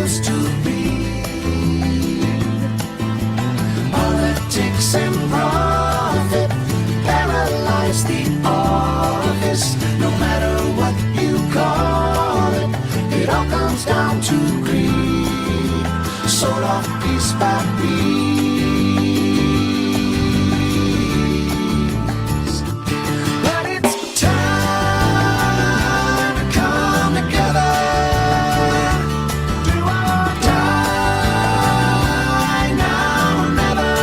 used to be. Politics and profit paralyze the office. No matter what you call it, it all comes down to greed. Sold off piece by piece. But it's time to come together. Do or die now or never.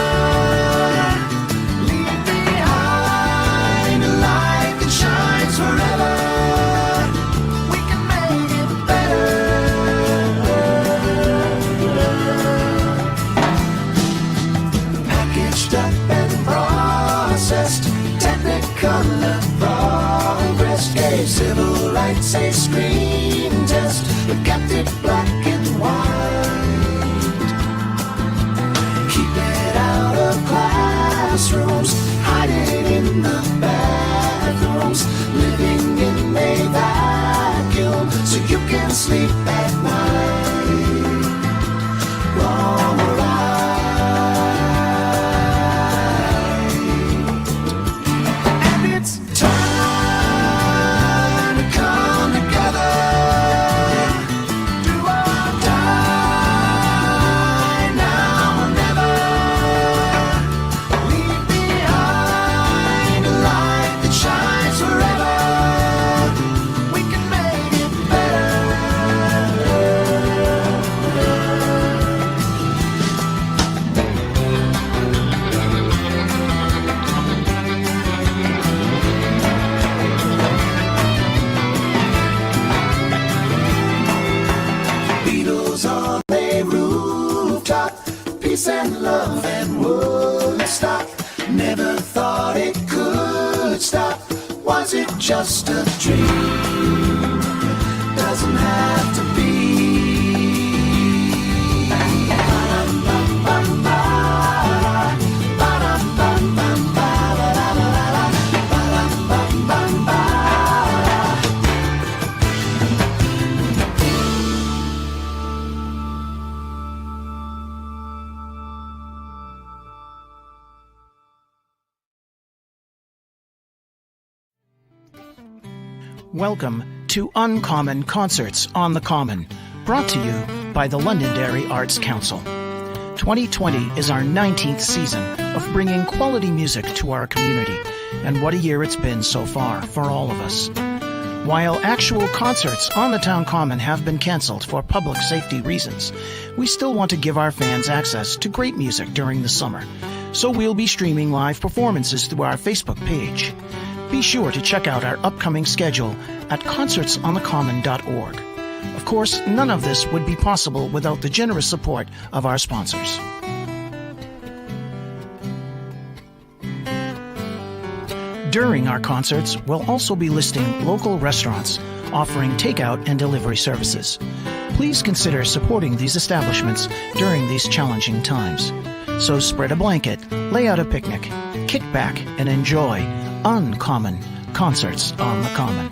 Leave behind a light that shines forever. We can make it better. Packaged up and processed, technicolor progress gave civil rights a screen test, but kept it black and white. Keep it out of classrooms, hide it in the bathrooms, living in a vacuum so you can sleep at night. Wrong or right. And it's time to come together. Do or die now or never. Leave behind a light that shines forever. We can make it better. Beatles on a rooftop, peace and love and Woodstock. Never thought it could stop. Was it just a dream? Doesn't have to be. Ba-dum-bum-bum-ba. Ba-dum-bum-bum-ba. Ba-dum-bum-bum-ba. Welcome to UnCommon Concerts on the Common, brought to you by the Londonderry Arts Council. 2020 is our 19th season of bringing quality music to our community, and what a year it's been so far for all of us. While actual concerts on the town common have been cancelled for public safety reasons, we still want to give our fans access to great music during the summer, so we'll be streaming live performances through our Facebook page. Be sure to check out our upcoming schedule at concertsonthecommon.org. Of course, none of this would be possible without the generous support of our sponsors. During our concerts, we'll also be listing local restaurants offering takeout and delivery services. Please consider supporting these establishments during these challenging times. So spread a blanket, lay out a picnic, kick back, and enjoy UnCommon Concerts on the Common.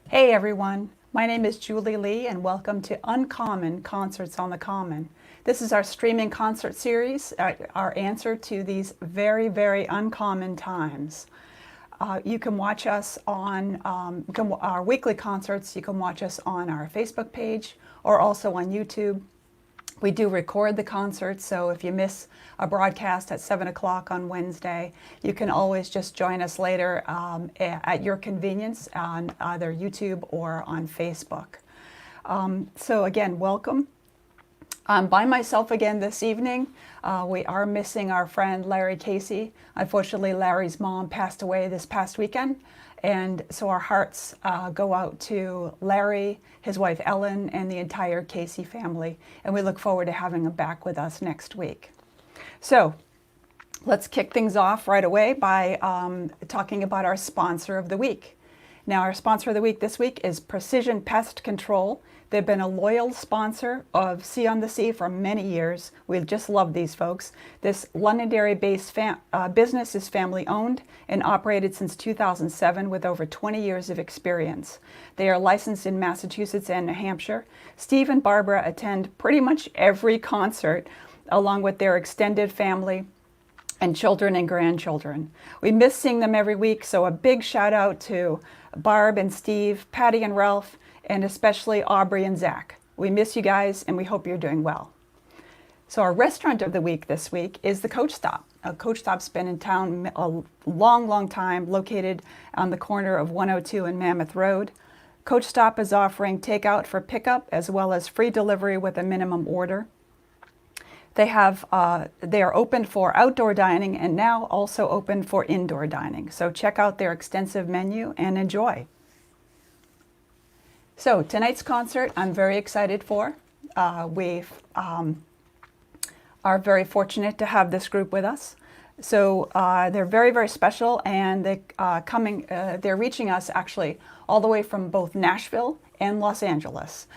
Hey everyone, my name is Julie Lee and welcome to UnCommon Concerts on the Common. This is our streaming concert series, our answer to these very, very uncommon times. You can watch us on our weekly concerts. You can watch us on our Facebook page or also on YouTube. We do record the concerts, so if you miss a broadcast at 7 o'clock on Wednesday, you can always just join us later at your convenience on either YouTube or on Facebook. So again, welcome. I'm by myself again this evening. We are missing our friend Larry Casey. Unfortunately, Larry's mom passed away this past weekend. And so our hearts go out to Larry, his wife Ellen, and the entire Casey family. And we look forward to having him back with us next week. So let's kick things off right away by talking about our sponsor of the week. Now, our sponsor of the week this week is Precision Pest Control. They've been a loyal sponsor of Sea on the Sea for many years. We just love these folks. This Londonderry-based business is family-owned and operated since 2007 with over 20 years of experience. They are licensed in Massachusetts and New Hampshire. Steve and Barbara attend pretty much every concert along with their extended family and children and grandchildren. We miss seeing them every week, so a big shout out to Barb and Steve, Patty and Ralph, and especially Aubrey and Zach. We miss you guys and we hope you're doing well. So our restaurant of the week this week is the Coach Stop. Coach Stop's been in town a long time, located on the corner of 102 and Mammoth Road. Coach Stop is offering takeout for pickup as well as free delivery with a minimum order. They are open for outdoor dining and now also open for indoor dining. So check out their extensive menu and enjoy. So tonight's concert I'm very excited for. We are very fortunate to have this group with us. So they're very special, and they're reaching us actually all the way from both Nashville and Los Angeles.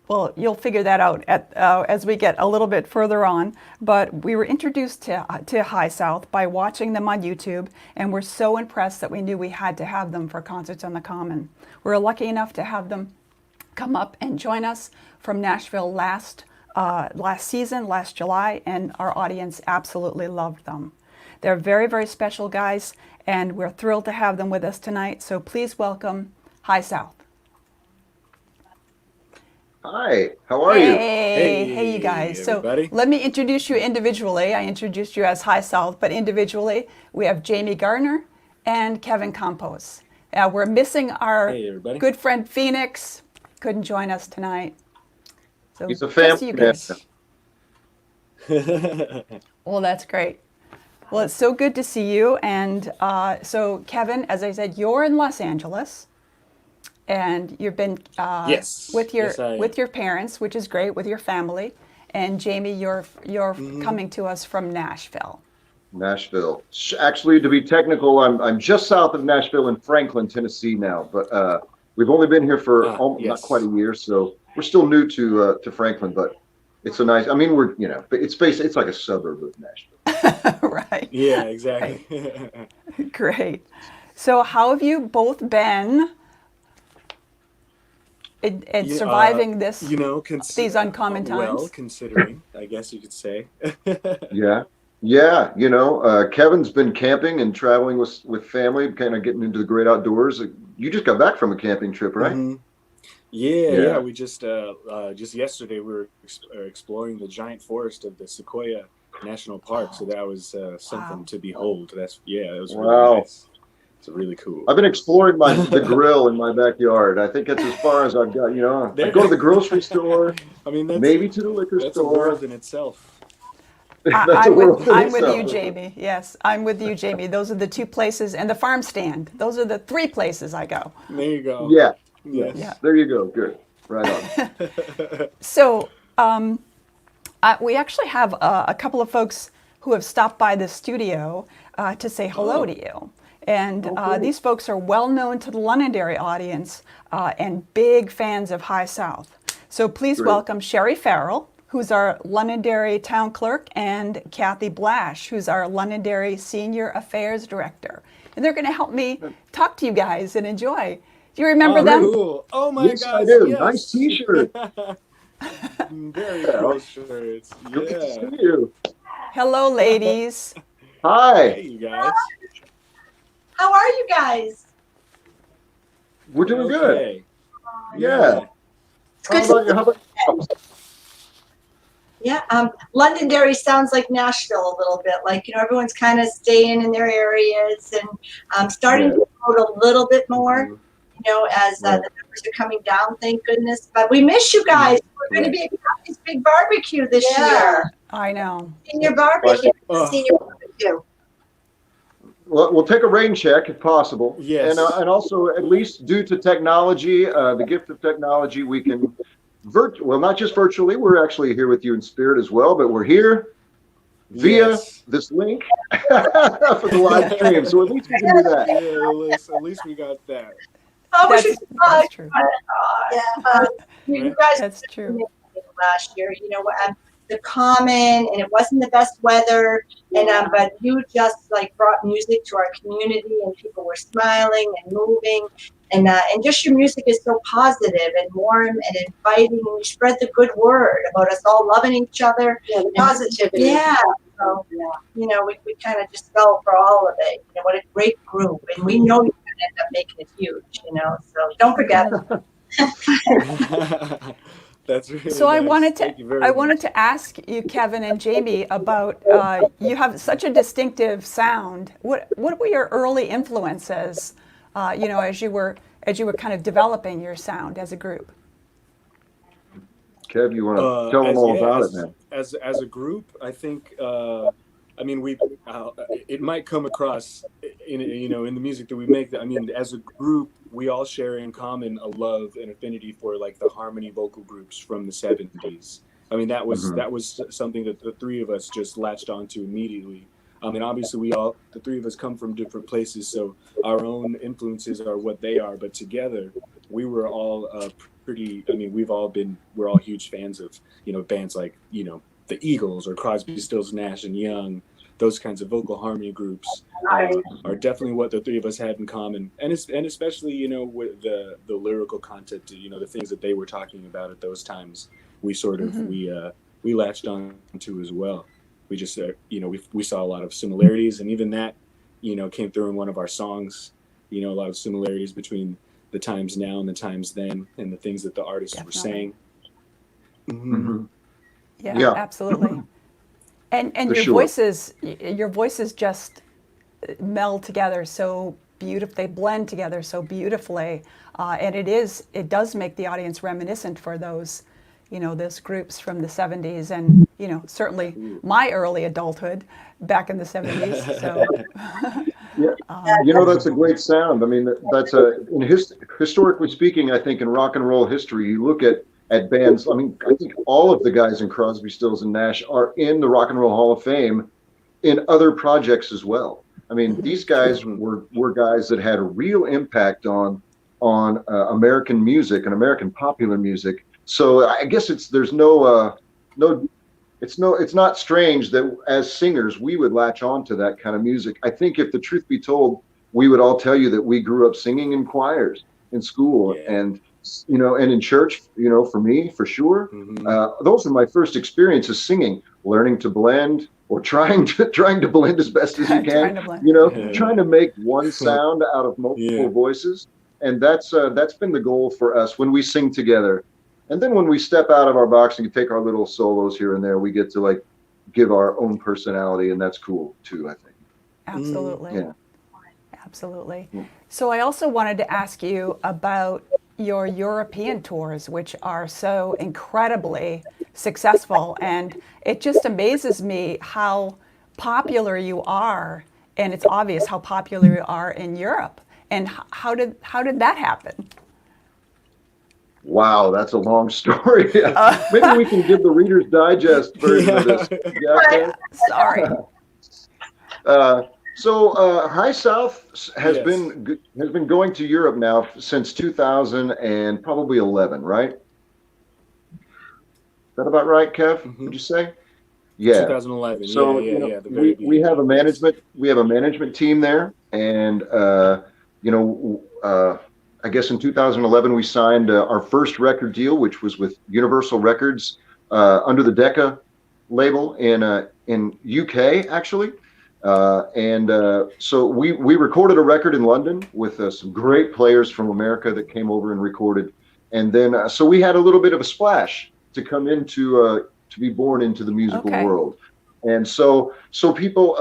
Well, you'll figure that out as we get a little bit further on. But we were introduced to High South by watching them on YouTube, and we're so impressed that we knew we had to have them for Concerts on the Common. We were lucky enough to have them come up and join us from Nashville last July, and our audience absolutely loved them. They're very special guys, and we're thrilled to have them with us tonight. So please welcome High South. Hi, how are you? Hey, you guys. Everybody. So let me introduce you individually. I introduced you as High South, but individually, we have Jamie Gardner and Kevin Campos. We're missing our good friend Phoenix. Couldn't join us tonight. So he's a family man. Well, that's great. Well, it's so good to see you. And so, Kevin, as I said, you're in Los Angeles. And you've been with your parents, which is great, with your family. And Jamie, you're coming to us from Nashville. Nashville. Actually, to be technical, I'm just south of Nashville in Franklin, Tennessee now. But we've only been here for not quite a year, so we're still new to Franklin. But it's a nice. I mean, it's like a suburb of Nashville. Right. Yeah, exactly. Right. Great. So, how have you both been? And surviving these uncommon times. Well, considering, I guess you could say. Yeah. Kevin's been camping and traveling with family, kind of getting into the great outdoors. You just got back from a camping trip, right? Mm-hmm. Yeah. We just yesterday we were exploring the giant forest of the Sequoia National Park, so that was something to behold. It was really nice. It's really cool. I've been exploring the grill in my backyard. I think that's as far as I've got. I go to the grocery store. I mean, maybe to the liquor store. That's a world in itself. I'm with you, Jamie. Yes, I'm with you, Jamie. Those are the two places, and the farm stand. Those are the three places I go. There you go. Yeah. Yes. Yeah. There you go. Good. Right on. So we actually have a couple of folks who have stopped by the studio to say hello to you. And these folks are well known to the Londonderry audience and big fans of High South. So please welcome Sherry Farrell, who's our Londonderry Town Clerk, and Kathy Blash, who's our Londonderry Senior Affairs Director. And they're going to help me talk to you guys and enjoy. Do you remember them? Cool. Oh my yes, gosh, I do. Yes. Nice T-shirt. Very cool shirts. Good to see you. Hello, ladies. Hi. Hey, you guys. How are you guys? We're doing good. Yeah. It's good How about you? Yeah, Londonderry sounds like Nashville a little bit. Like, everyone's kind of staying in their areas and starting to promote a little bit more, as the numbers are coming down, thank goodness. But we miss you guys. We're going to be at this big barbecue this year. I know. Senior barbecue. Senior barbecue. Well, we'll take a rain check if possible. Yes. And also, at least due to technology, the gift of technology, we can not just virtually, we're actually here with you in spirit as well, but we're here via this link for the live stream. So at least we can do that. Yeah, at least we got that. Oh, That's true. Yeah, you guys That's true. last year, you know, the Common, and it wasn't the best weather, and but you just like brought music to our community, and people were smiling and moving, and just your music is so positive and warm and inviting, and you spread the good word about us all loving each other. Yeah, the positivity. Yeah. So, you know, we kind of just fell for all of it. You know, what a great group, and we know you're gonna end up making it huge. You know, so don't forget. That's really So I nice. wanted Thank you to very I much. wanted to ask you, Kevin and Jamie, about you have such a distinctive sound. What were your early influences? You know, as you were kind of developing your sound as a group. Kev, you want to tell them all about it, man? As a group, I think. I mean, it might come across in the music that we make. I mean, as a group, we all share in common a love and affinity for like the harmony vocal groups from the 70s. I mean, that was something that the three of us just latched onto immediately. And obviously the three of us come from different places, so our own influences are what they are. But together, we were all we're all huge fans of, bands like, the Eagles or Crosby, Stills, Nash and Young. Those kinds of vocal harmony groups are definitely what the three of us had in common, and especially with the lyrical content, the things that they were talking about at those times. We sort of we latched on to as well. We just we saw a lot of similarities, and even that came through in one of our songs. A lot of similarities between the times now and the times then, and the things that the artists were saying. Yeah, absolutely. And your voices just meld together so beautiful. They blend together so beautifully, and it does make the audience reminiscent for those groups from the 70s, and certainly my early adulthood back in the 70s. So that's a great sound. I mean, that's historically speaking, I think in rock and roll history, you look at bands. I mean, I think all of the guys in Crosby, Stills and Nash are in the Rock and Roll Hall of Fame in other projects as well. I mean, these guys were guys that had a real impact on American music and American popular music. So I guess it's not strange that as singers we would latch on to that kind of music. I think if the truth be told, we would all tell you that we grew up singing in choirs in school and in church. For me, for sure, those are my first experiences singing, learning to blend or trying to blend as best as you can. Trying to make one sound out of multiple voices, and that's been the goal for us when we sing together. And then when we step out of our box and take our little solos here and there, we get to like give our own personality, and that's cool too, I think. Absolutely. Yeah. Absolutely. So I also wanted to ask you about your European tours, which are so incredibly successful, and it just amazes me how popular you are, and it's obvious how popular you are in Europe. And how did that happen? Wow, that's a long story. Maybe we can give the Reader's Digest version of this. Yeah, sorry. So High South has been going to Europe now since 2000 and probably 11, right? Is that about right, Kev? Would you say? Yeah. 2011. So we have a management team there, and I guess in 2011 we signed our first record deal, which was with Universal Records under the Decca label in UK actually. So we recorded a record in London with some great players from America that came over and recorded, and then so we had a little bit of a splash to come into to be born into the musical world, and so people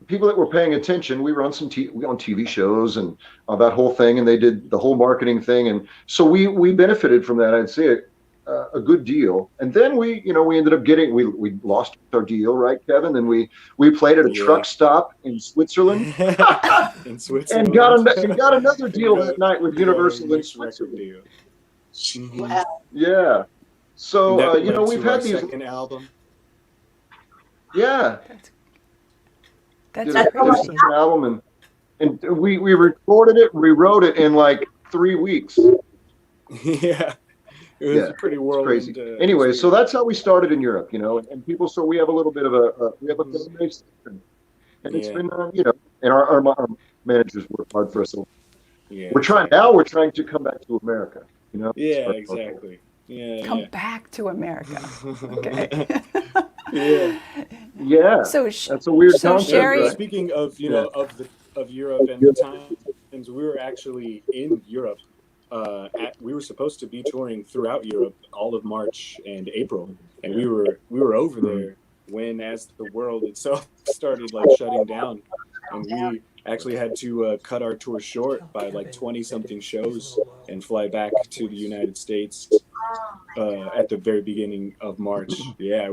people that were paying attention, we were on on TV shows and that whole thing, and they did the whole marketing thing, and so we benefited from that. I'd say a good deal. And then we ended up we lost our deal, right, Kevin? And we played at a truck stop in Switzerland, and got another deal that night with Universal in Switzerland. Wow. Yeah. So we've had these second album. Yeah, That's did a crazy. album, and we recorded it, rewrote it in like 3 weeks. Yeah, it was a pretty It's crazy. whirlwind. Anyway, so Experience. that's how we started in Europe, and people. So we have a little bit of we have a fan base, and it's Yeah, been and our managers work hard for us. So yeah, we're trying now. We're trying to come back to America. yeah, Start our goal. exactly. Yeah, Come yeah. back to America. Okay. Yeah. Yeah, So, that's a weird so concept, Sherry, right? Speaking of, Yeah. of Europe and the times we were actually in Europe, we were supposed to be touring throughout Europe all of March and April, and we were over there when, as the world itself started like shutting down, and we actually had to cut our tour short by like 20 something shows and fly back to the United States at the very beginning of March. Yeah,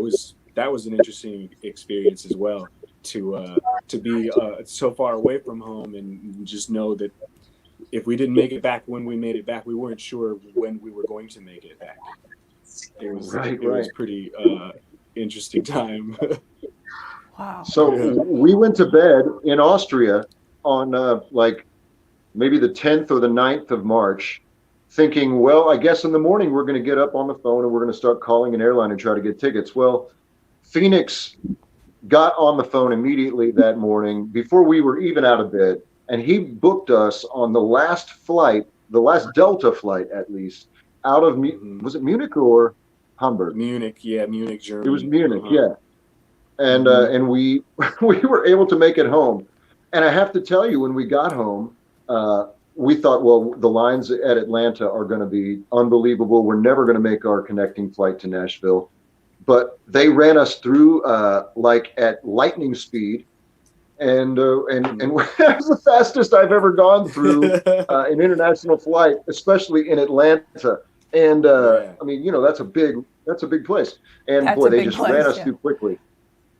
that was an interesting experience as well to be so far away from home and just know that if we didn't make it back when we made it back, we weren't sure when we were going to make it back. It was pretty interesting time. wow. So we went to bed in Austria on like maybe the 10th or the 9th of March, thinking, well, I guess in the morning we're going to get up on the phone and we're going to start calling an airline and try to get tickets. Well, Phoenix got on the phone immediately that morning before we were even out of bed, and he booked us on the last flight, the last Delta flight at least, out of was it Munich or Hamburg? Munich, yeah, Munich, Germany. It was Munich, yeah. And and we were able to make it home. And I have to tell you, when we got home, we thought, well, the lines at Atlanta are going to be unbelievable. We're never going to make our connecting flight to Nashville. But they ran us through like at lightning speed, and that was the fastest I've ever gone through an international flight, especially in Atlanta. And I mean, that's a big place. And boy, they just ran us through quickly.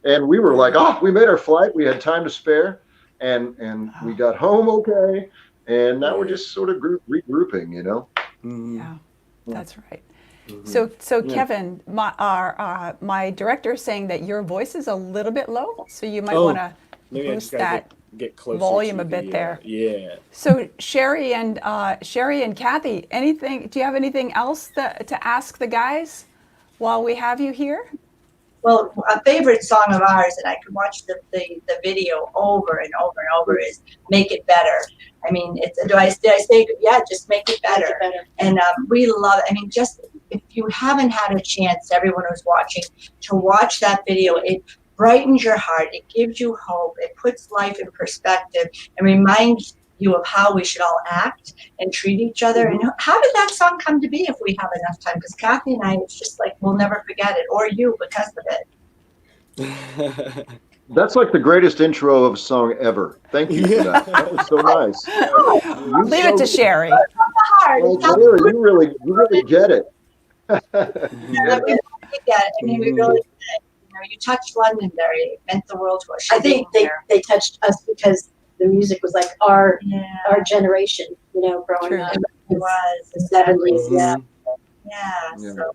And we were like, oh, we made our flight. We had time to spare, and we got home okay. And now we're just sort of regrouping, Yeah, that's right. So Kevin, my director is saying that your voice is a little bit low, so you might want to boost that get closer volume to a bit there. Yeah. So Sherry and Kathy, do you have anything else to ask the guys while we have you here? Well, a favorite song of ours, and I could watch the video over and over and over, is "Make It Better." I mean, did I say, yeah, just make it better. And we love it. I mean, just if you haven't had a chance, everyone who's watching, to watch that video, it brightens your heart. It gives you hope. It puts life in perspective and reminds you of how we should all act and treat each other. And how did that song come to be if we have enough time? Because Kathy and I, it's just like, we'll never forget it, or you, because of it. That's like the greatest intro of a song ever. Thank you for that. That was so nice. Leave it to Sherry. You really get it. I mean, we really did. You touched Londonderry. It meant the world to us. I think they touched us because the music was like our generation, growing up. It was the 70s, yeah. So.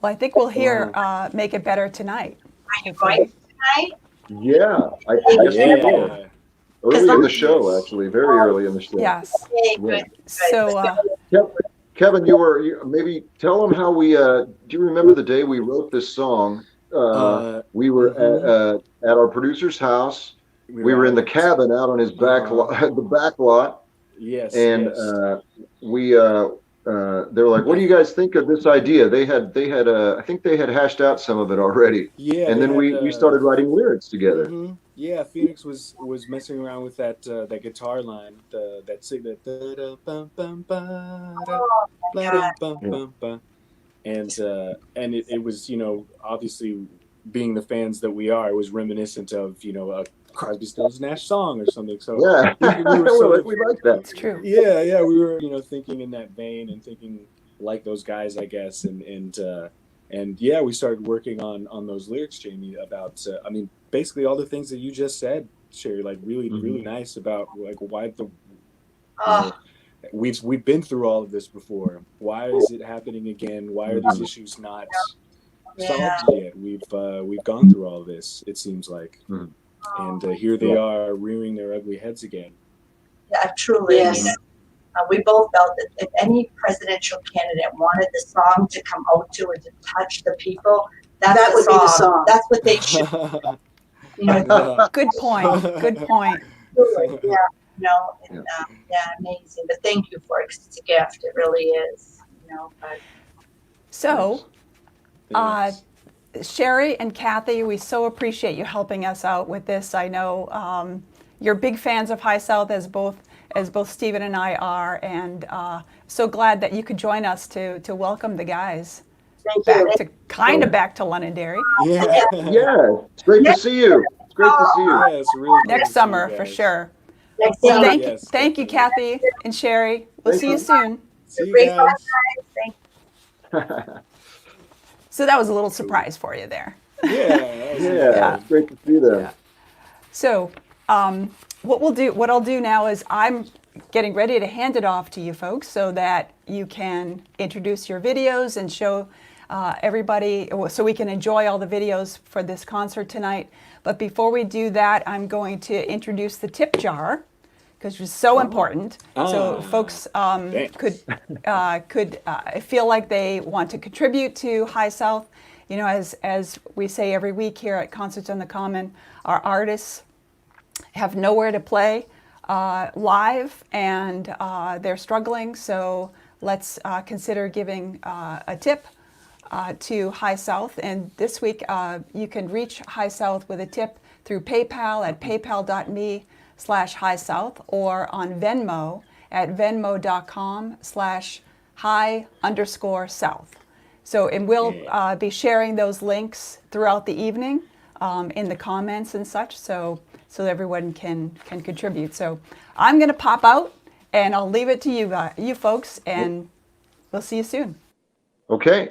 Well, I think we'll hear "Make It Better" tonight. Are you going tonight? Yeah, I guess we will. Early in the show, actually, very early in the show. Yes. Good. So, Kevin, maybe tell them how we. Do you remember the day we wrote this song? We were at our producer's house. We were in the cabin out on his the back lot. Yes. And they were like, "What do you guys think of this idea?" They had I think they had hashed out some of it already. Yeah. And then we started writing lyrics together. Yeah, Phoenix was messing around with that guitar line, and it was, obviously, being the fans that we are, it was reminiscent of, a Crosby, Stills, Nash song or something. So yeah, we like that. it's true. Yeah, we were, thinking in that vein and thinking like those guys, I guess, and yeah, we started working on those lyrics, Jamie, about basically all the things that you just said, Sherry, like really nice about like why we've been through all of this before. Why is it happening again? Why are these issues not nostalgia yet. We've gone through all this. It seems like, and here they are rearing their ugly heads again. Yeah, truly. Yes. We both felt that if any presidential candidate wanted the song to come out to and to touch the people, that would be the song. That's what they should. Good point. Good point. Yeah. Amazing. But thank you for it, 'cause it's a gift. It really is. But. So, Sherry and Kathy, we so appreciate you helping us out with this. I know you're big fans of High South, as both Stephen and I are, and so glad that you could join us to welcome the guys back to Londonderry. Yeah, it's great to see you. It's great to see you. Yeah, it's really Next summer for sure. So thank you, Kathy and Sherry. We'll see you soon. See you guys. So that was a little surprise for you there. Yeah, it's great to see them. Yeah. So what I'll do now is I'm getting ready to hand it off to you folks so that you can introduce your videos and show everybody, so we can enjoy all the videos for this concert tonight. But before we do that, I'm going to introduce the tip jar, because it's so important. So folks could feel like they want to contribute to High South. As we say every week here at Concerts on the Common, our artists have nowhere to play live, and they're struggling. So let's consider giving a tip to High South. And this week you can reach High South with a tip through PayPal at paypal.me/High South, or on Venmo at venmo.com/high_south. So, and we'll be sharing those links throughout the evening in the comments and such, so everyone can contribute. So I'm going to pop out, and I'll leave it to you folks, and we'll see you soon. Okay.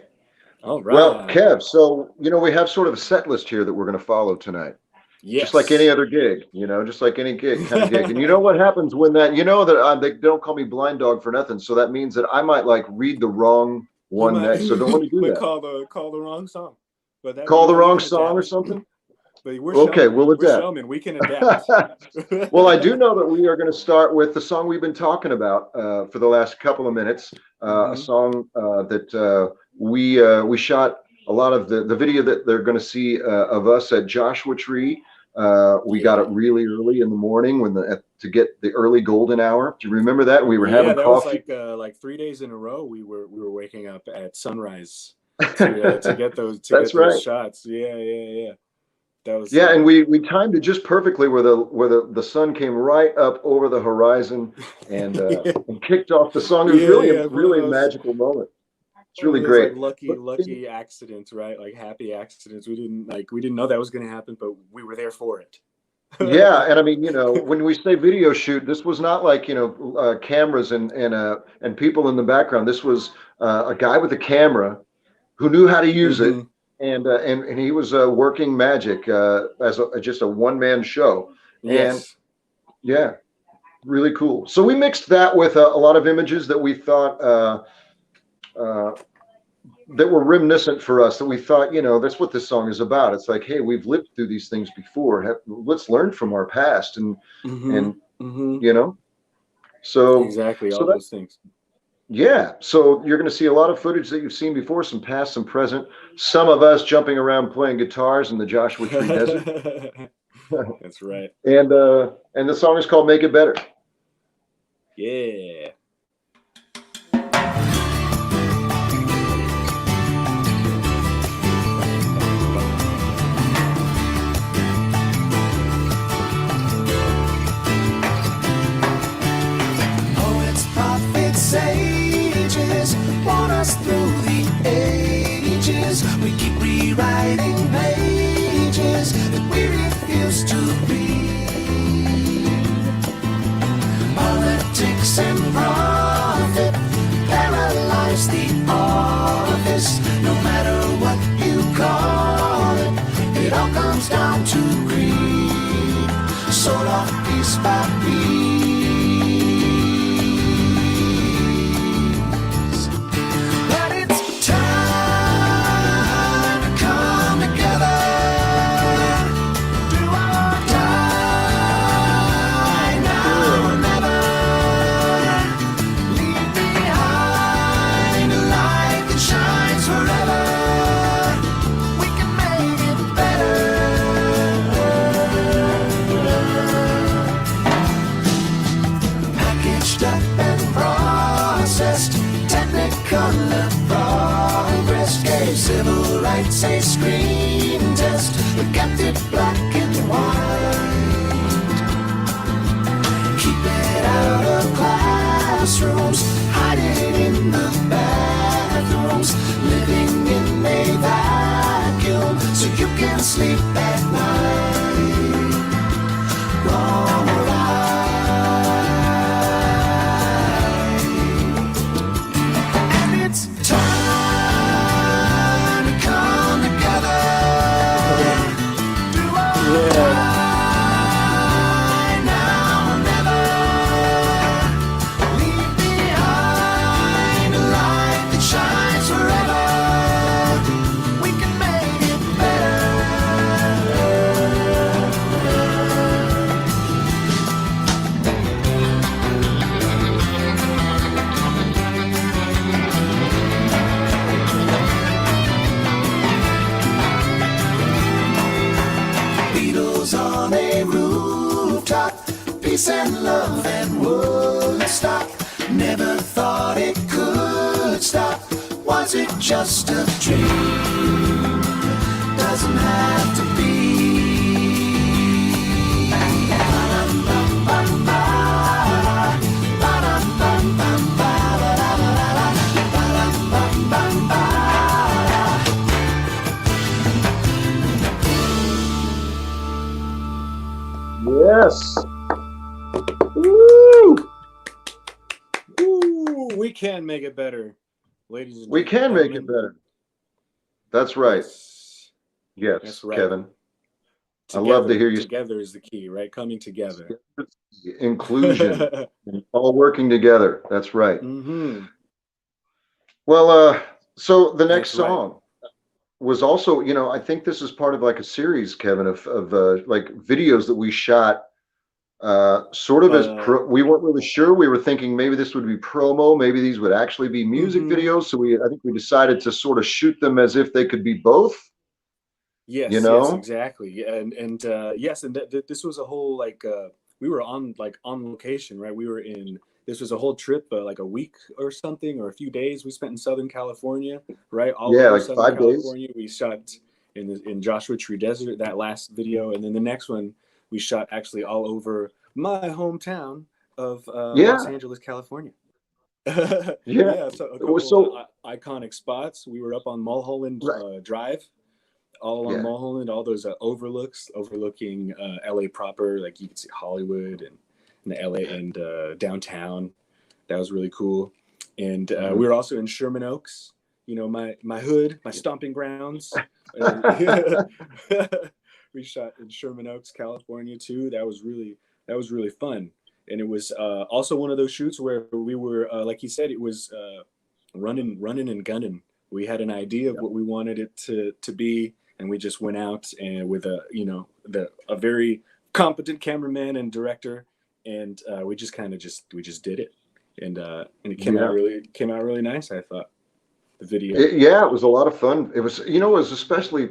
All right. Well, Kev, so, we have sort of a set list here that we're going to follow tonight. Yes. Just like any other gig, just like any gig, kind of gig. And you know what happens when that, that they don't call me blind dog for nothing. So that means that I might read the wrong one next. So don't let me do that. Call the wrong song. But call the wrong song or something? But we're okay, we'll adapt. We're showmen. We can adapt. Well, I do know that we are going to start with the song we've been talking about for the last couple of minutes. A song that we shot a lot of the video that they're going to see of us at Joshua Tree. We got it really early in the morning to get the early golden hour. Do you remember that? We were having coffee. Was like 3 days in a row. We were waking up at sunrise to get those shots. Yeah. That was and we timed it just perfectly where the sun came right up over the horizon and kicked off the song. It was really a magical moment. It's really great. Lucky accidents, right? Like happy accidents. We didn't know that was going to happen, but we were there for it. Yeah, and I mean, when we say video shoot, this was not like cameras and people in the background. This was a guy with a camera who knew how to use it, and he was working magic as just a one-man show. Yes. And really cool. So we mixed that with a lot of images that we thought. That were reminiscent for us, that we thought, that's what this song is about. It's like, hey, we've lived through these things before. Let's learn from our past, and so exactly all those things. Yeah, so you're going to see a lot of footage that you've seen before, some past, some present. Some of us jumping around playing guitars in the Joshua Tree Desert. That's right. And the song is called "Make It Better." Yeah. Sages want us through the ages. We keep rewriting pages that we refuse to read. Politics and say screen test, we kept it black and white. Keep it out of classrooms, hide it in the bathrooms, living in a vacuum so you can sleep at night. Wrong or right. And it's time to come together. Do I now or never? Leave behind a light that shines forever. We can make it better. Beatles on a rooftop, peace and love and Woodstock. Never thought it could stop. Was it just a dream? Doesn't have to be. Ba-dum-bum-bum-ba. Ba-dum-bum-bum-ba. Ba-dum-bum-bum-ba. Yes. Woo! Ooh, we can make it better, ladies and We can make it gentlemen. better. That's right. Yes. Yes, That's right. Kevin. I love to hear you. Together is the key, right? Coming together. Inclusion and all working together. That's right. Mm-hmm. Well, so the next That's right. song was also, you know, I think this is part of like a series, Kevin, of like videos that we shot. Sort of as we weren't really sure. We were thinking maybe this would be promo, maybe these would actually be music videos. So I think we decided to sort of shoot them as if they could be both. Yes, You know? yes, exactly. Yeah, and yes, and this was a whole like we were on location, right? We were in. This was a whole trip, like a week or something, or a few days we spent in Southern California, right? All Yeah, over like Southern 5 days. California. We shot in Joshua Tree Desert, that last video, and then the next one we shot actually all over my hometown of Los Angeles, California. Yeah. So a couple iconic spots. We were up on Mulholland Drive, all along Mulholland, all those overlooking LA proper, like you could see Hollywood and the LA and downtown. That was really cool. And we were also in Sherman Oaks, you know, my hood, my stomping grounds. We shot in Sherman Oaks, California too. That was really fun. And it was also one of those shoots where we were, like he said, it was running and gunning. We had an idea of what we wanted it to be, and we just went out and with a very competent cameraman and director, and we just did it, and it came out really nice. I thought the video. It was a lot of fun. It was, you know, it was especially.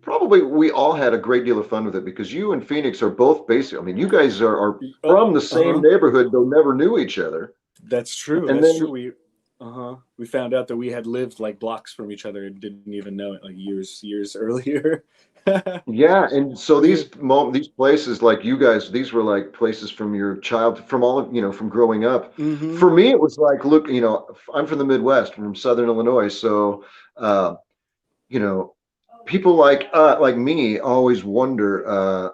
Probably we all had a great deal of fun with it because you and Phoenix are both basically, I mean, you guys are from the same neighborhood, though never knew each other. That's true. And That's then, true. We found out that we had lived like blocks from each other and didn't even know it, like years earlier. Yeah, and so these places, like you guys, these were like places from your from all of, you know, from growing up. Mm-hmm. For me, it was like, look, you know, I'm from the Midwest, from Southern Illinois, so you know, people like me always wonder,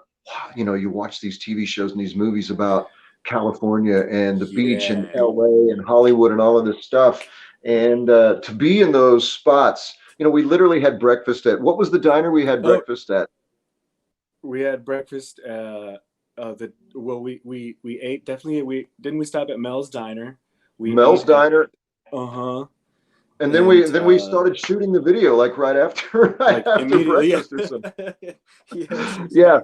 you know, you watch these TV shows and these movies about California and the beach and LA and Hollywood and all of this stuff, and to be in those spots. You know, we literally had breakfast at, what was the diner we had breakfast at? We had breakfast we ate, definitely, we stop at Mel's Diner. Mel's Diner. And then we started shooting the video like right after breakfast or something. Yes, exactly. Yeah.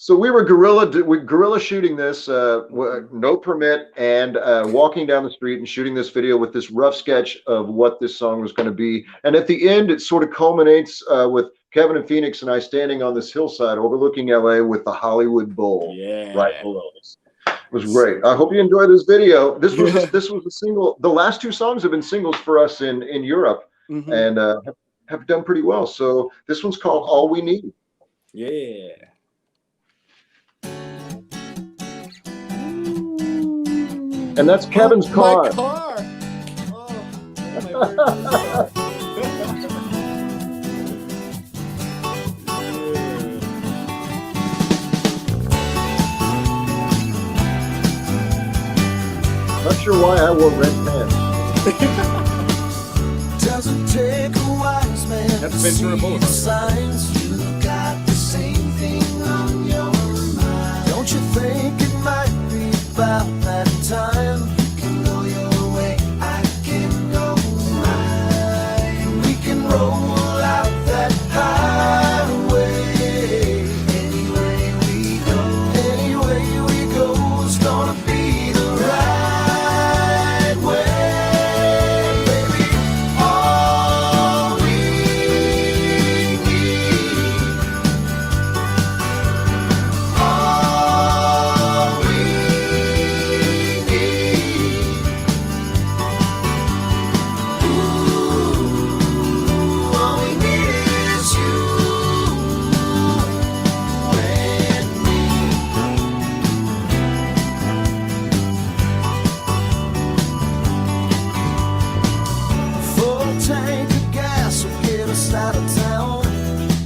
So we were guerrilla shooting this, no permit, and walking down the street and shooting this video with this rough sketch of what this song was going to be. And at the end, it sort of culminates with Kevin and Phoenix and I standing on this hillside overlooking LA with the Hollywood Bowl right below us. It was great. I hope you enjoy this video. This was a single. The last two songs have been singles for us in Europe, and have done pretty well. So this one's called All We Need. Yeah. And that's Kevin's car. My car. Oh, my very first car. Not sure why I wore red pants. Doesn't take a wise man That's to Ventura see Boulevard. the signs. You got the same thing on your mind. Don't you think it might be about that time? You can go your way, I can go mine. We can roll out that highway. Anyway we go, it's gonna be the right way. Baby, all we need, all we need. Ooh, all we need is you and me. Full tank of gas will get us out of town.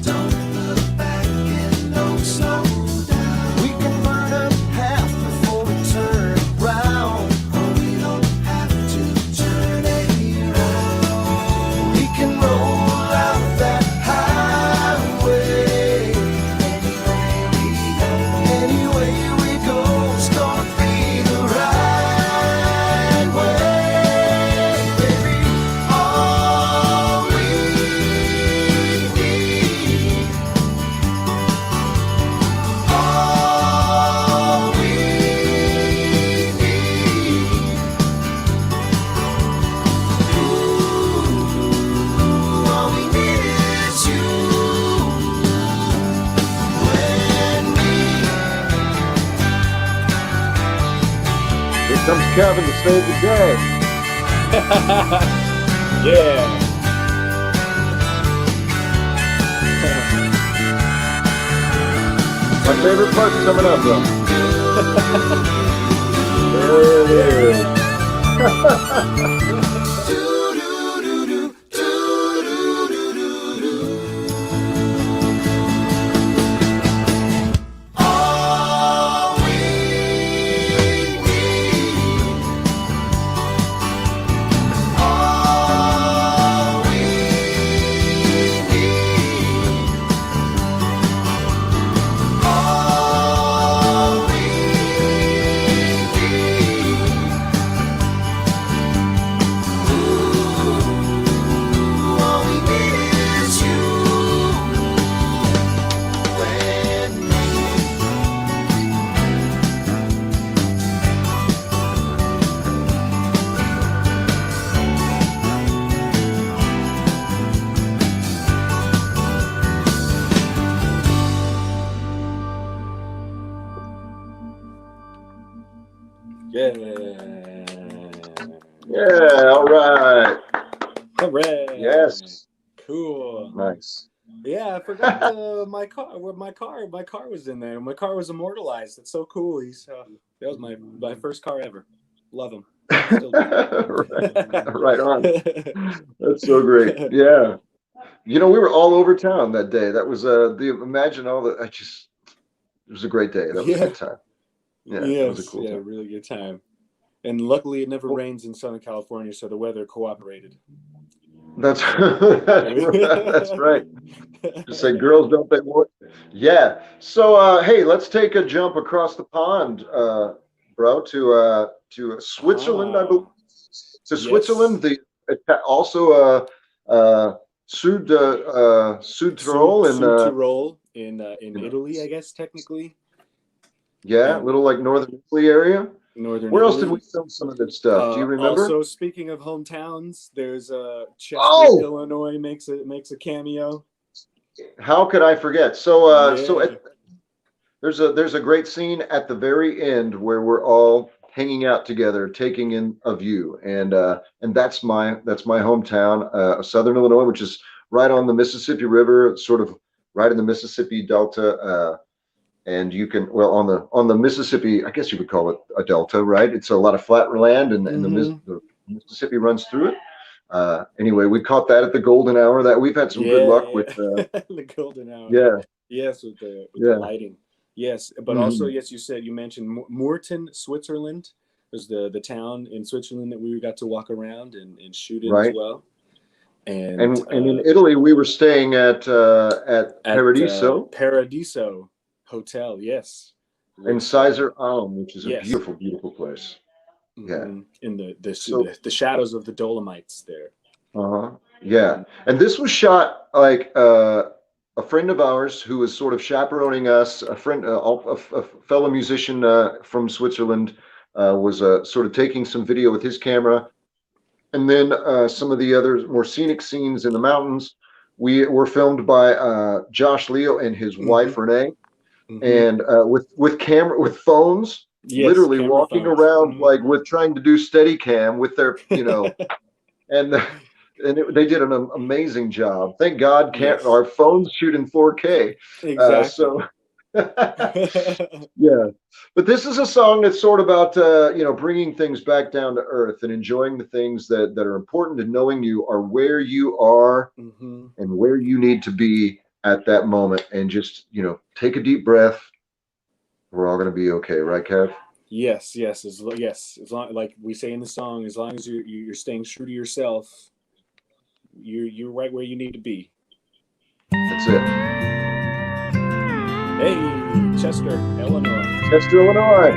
Don't look back and don't slow down. We can burn up half before we turn around. Oh, we don't have to turn around. We can roll out that highway. Anyway we go, it's gonna be the right way. Baby, all we need, all we need. Ooh, all we need is you and me. Here comes Kevin to save the day. Yeah. My favorite part's coming up, though. There it is. All we need, all we need, all we need. Ooh, all we need is you and me. Yeah. Yeah, all right. Hooray. Yes. Cool. Nice. Yeah, I forgot my car. Where my car was in there. My car was immortalized. It's so cool. That was my first car ever. Love him. Still do. Right on. That's so great. Yeah. You know, we were all over town that day. That was imagine all the it was a great day. That was a good time. Yeah, it was a cool time. Really good time. And luckily, it never rains in Southern California, so the weather cooperated. That's that's right. Just say, girls, don't they want? Yeah. So, hey, let's take a jump across the pond, bro, to Switzerland, I believe. To Switzerland, the also Südtirol in Italy, I guess technically. Yeah, a little like northern Italy area. Where else did we film some of this stuff? Do you remember? Also, speaking of hometowns, there's Chester, Illinois makes a cameo. How could I forget? So there's a great scene at the very end where we're all hanging out together, taking in a view, and that's my hometown, Southern Illinois, which is right on the Mississippi River, sort of right in the Mississippi Delta. And you can, well, on the Mississippi, I guess you would call it a delta, right? It's a lot of flat land, and the Mississippi runs through it. Anyway, we caught that at the golden hour. That we've had some good luck with the golden hour. Yeah. Yes, with the lighting. Yes, but also yes, you mentioned Moorten, Switzerland. There's the town in Switzerland that we got to walk around and shoot in as well. And in Italy, we were staying at Paradiso. Paradiso Hotel, yes. In Sizer Alm, which is a beautiful, beautiful place. Yeah. In the shadows of the Dolomites there. Yeah. And this was shot like a friend of ours who was sort of chaperoning us, a fellow musician from Switzerland was sort of taking some video with his camera. And then some of the other more scenic scenes in the mountains were filmed by Josh Leo and his wife, Renee. And with phones, literally walking around like with trying to do steady cam with their, and they did an amazing job. Thank God our phones shoot in 4K. Exactly. Yeah. But this is a song that's sort of about, bringing things back down to earth and enjoying the things that are important, and knowing you are where you are and where you need to be at that moment, and just, take a deep breath. We're all going to be okay. Right, Kev? Yes. As long, like we say in the song, as long as you're staying true to yourself, you're right where you need to be. That's it. Hey, Chester, Illinois. Chester, Illinois.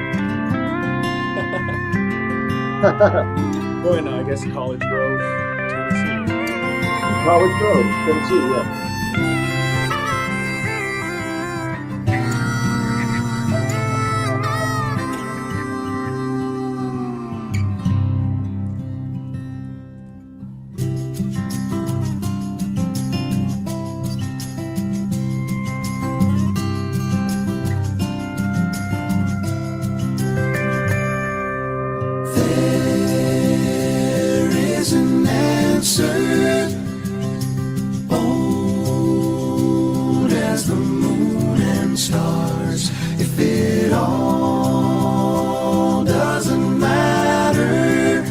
Going, I guess, College Grove, Tennessee. College Grove, Tennessee, yeah. Old as the moon and stars. If it all doesn't matter,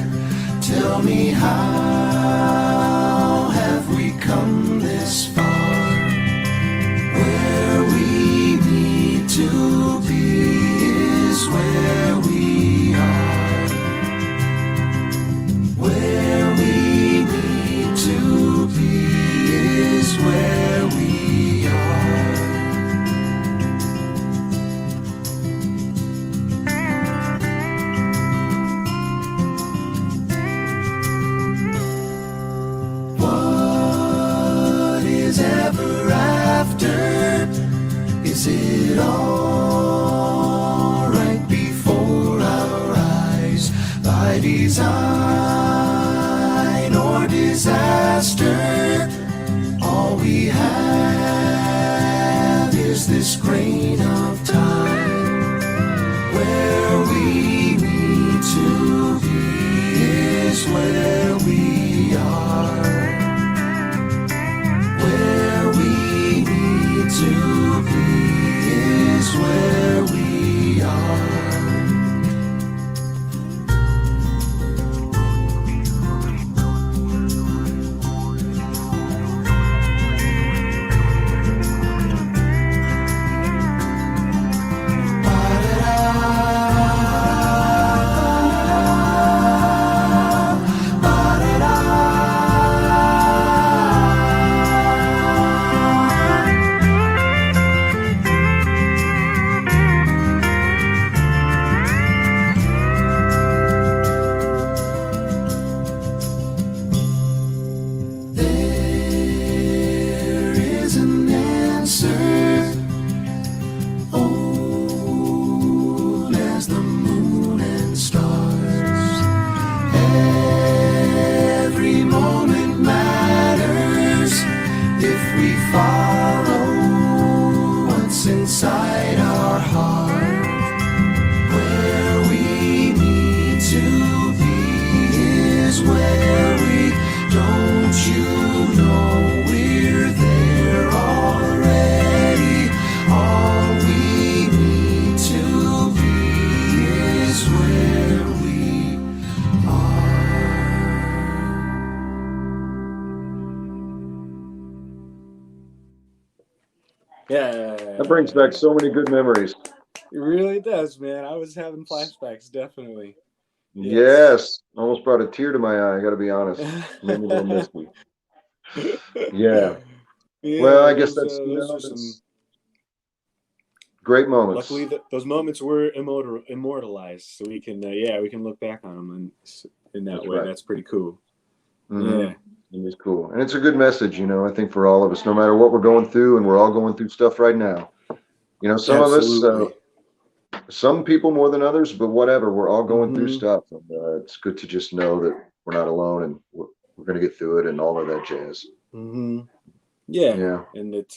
tell me, how have we come this far? Where we need to be is where we are. Where we need to be is where we are. What is ever after? Is it all right before our eyes? By design or disaster, all we have is this grain of time. Where we need to be is where we are. Where we need to be is where we are. Yeah. That brings back so many good memories. It really does, man. I was having flashbacks, definitely. Yes. Almost brought a tear to my eye, I gotta be honest. Made me a little misty. Yeah. Yeah, Well, I guess that's, those are that's some great moments. Luckily, those moments were immortalized, so we can we can look back on them in that That's way. right. That's pretty cool. Yeah. It's cool. And it's a good message, I think for all of us, no matter what we're going through, and we're all going through stuff right now. Some Absolutely. of us, some people more than others, but whatever, we're all going through stuff. And it's good to just know that we're not alone, and we're going to get through it and all of that jazz. Yeah. And that,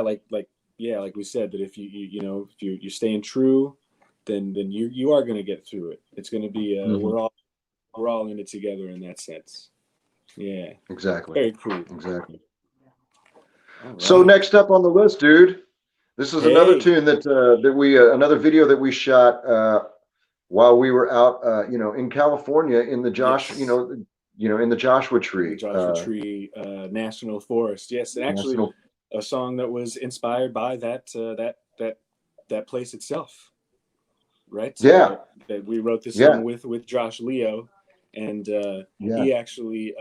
like we said, that if you're staying true, then you are going to get through it. It's going to be, we're all in it together in that sense. Yeah. Exactly. Very cool. Exactly. Right. So next up on the list, dude, this is another tune that we another video that we shot while we were out in California in the in the Joshua Tree. The Joshua Tree National Forest. Yes, and actually a song that was inspired by that place itself. Right? Yeah. That we wrote this song with Josh Leo, and he actually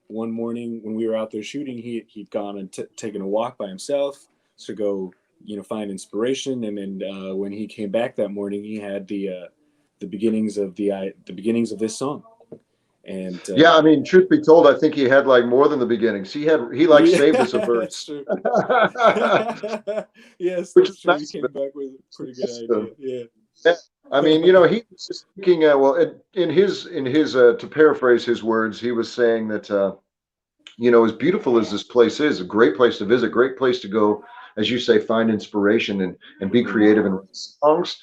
one morning when we were out there shooting, he'd gone and taken a walk by himself to go find inspiration, and then when he came back that morning, he had the beginnings of this song. And I mean, truth be told, I think he had like more than the beginnings. He saved us a verse. Yes, which is nice. He came back with a pretty good idea. Yeah. I mean, he was just thinking. Well, in his to paraphrase his words, he was saying that as beautiful as this place is, a great place to visit, great place to go, as you say, find inspiration and be creative and write songs.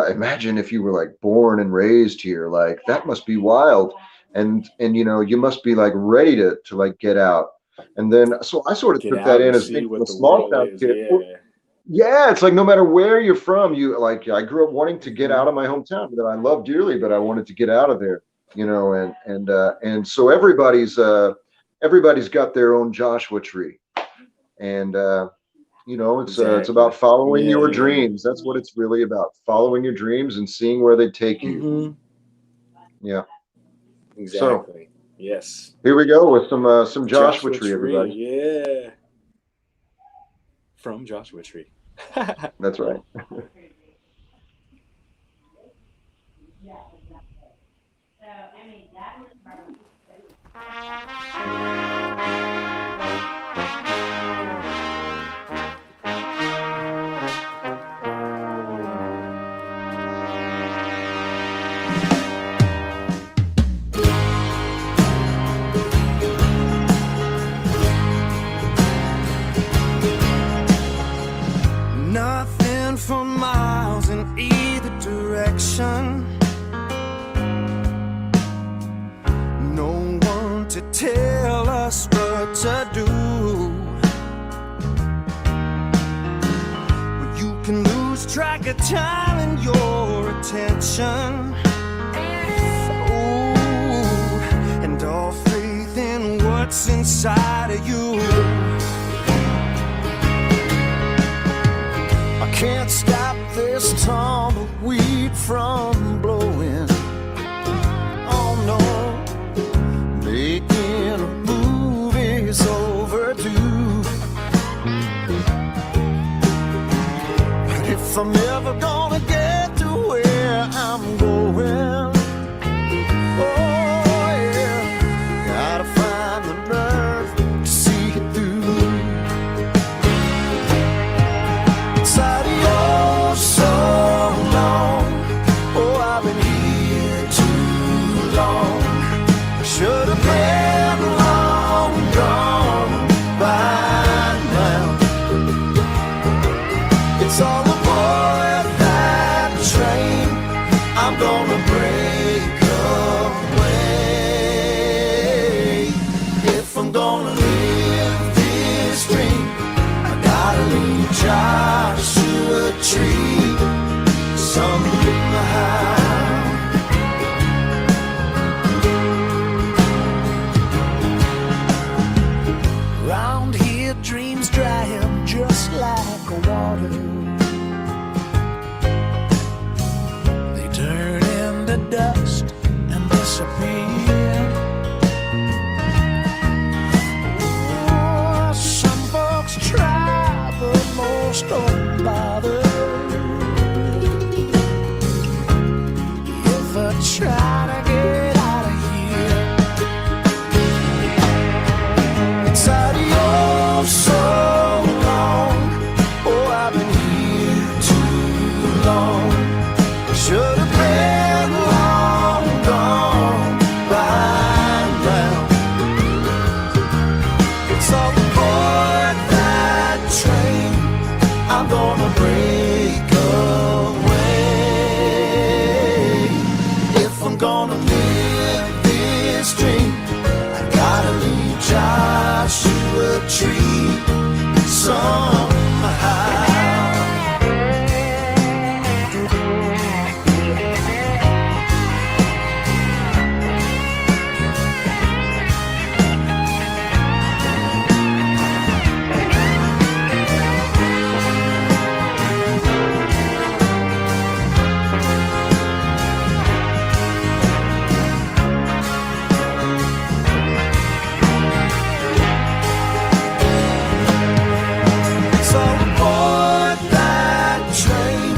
Imagine if you were like born and raised here, like that must be wild. And you must be like ready to like get out. And then so I sort of took that in as being a small town kid. Yeah, it's like no matter where you're from, I grew up wanting to get out of my hometown that I love dearly, but I wanted to get out of there, and so everybody's got their own Joshua Tree, and it's about following your dreams. That's what it's really about, following your dreams and seeing where they take you. Yeah. Exactly. So, yes. Here we go with some Joshua Tree, everybody. Yeah. From Joshua Tree. That's right. Nothing for miles in either direction. No one to tell us what to do. Well, you can lose track of time and your attention. Oh, and all faith in what's inside of you. Can't stop this tumbleweed from blowing. Oh no, making a move is overdue. But if I'm ever gonna get to where I'm going, oh yeah, gotta find the nerve to see it through. So long, oh, I've been here too long. I should have been long gone by now. It's all a boy without gonna live this dream, I gotta leave Joshua Tree somehow. So aboard that train,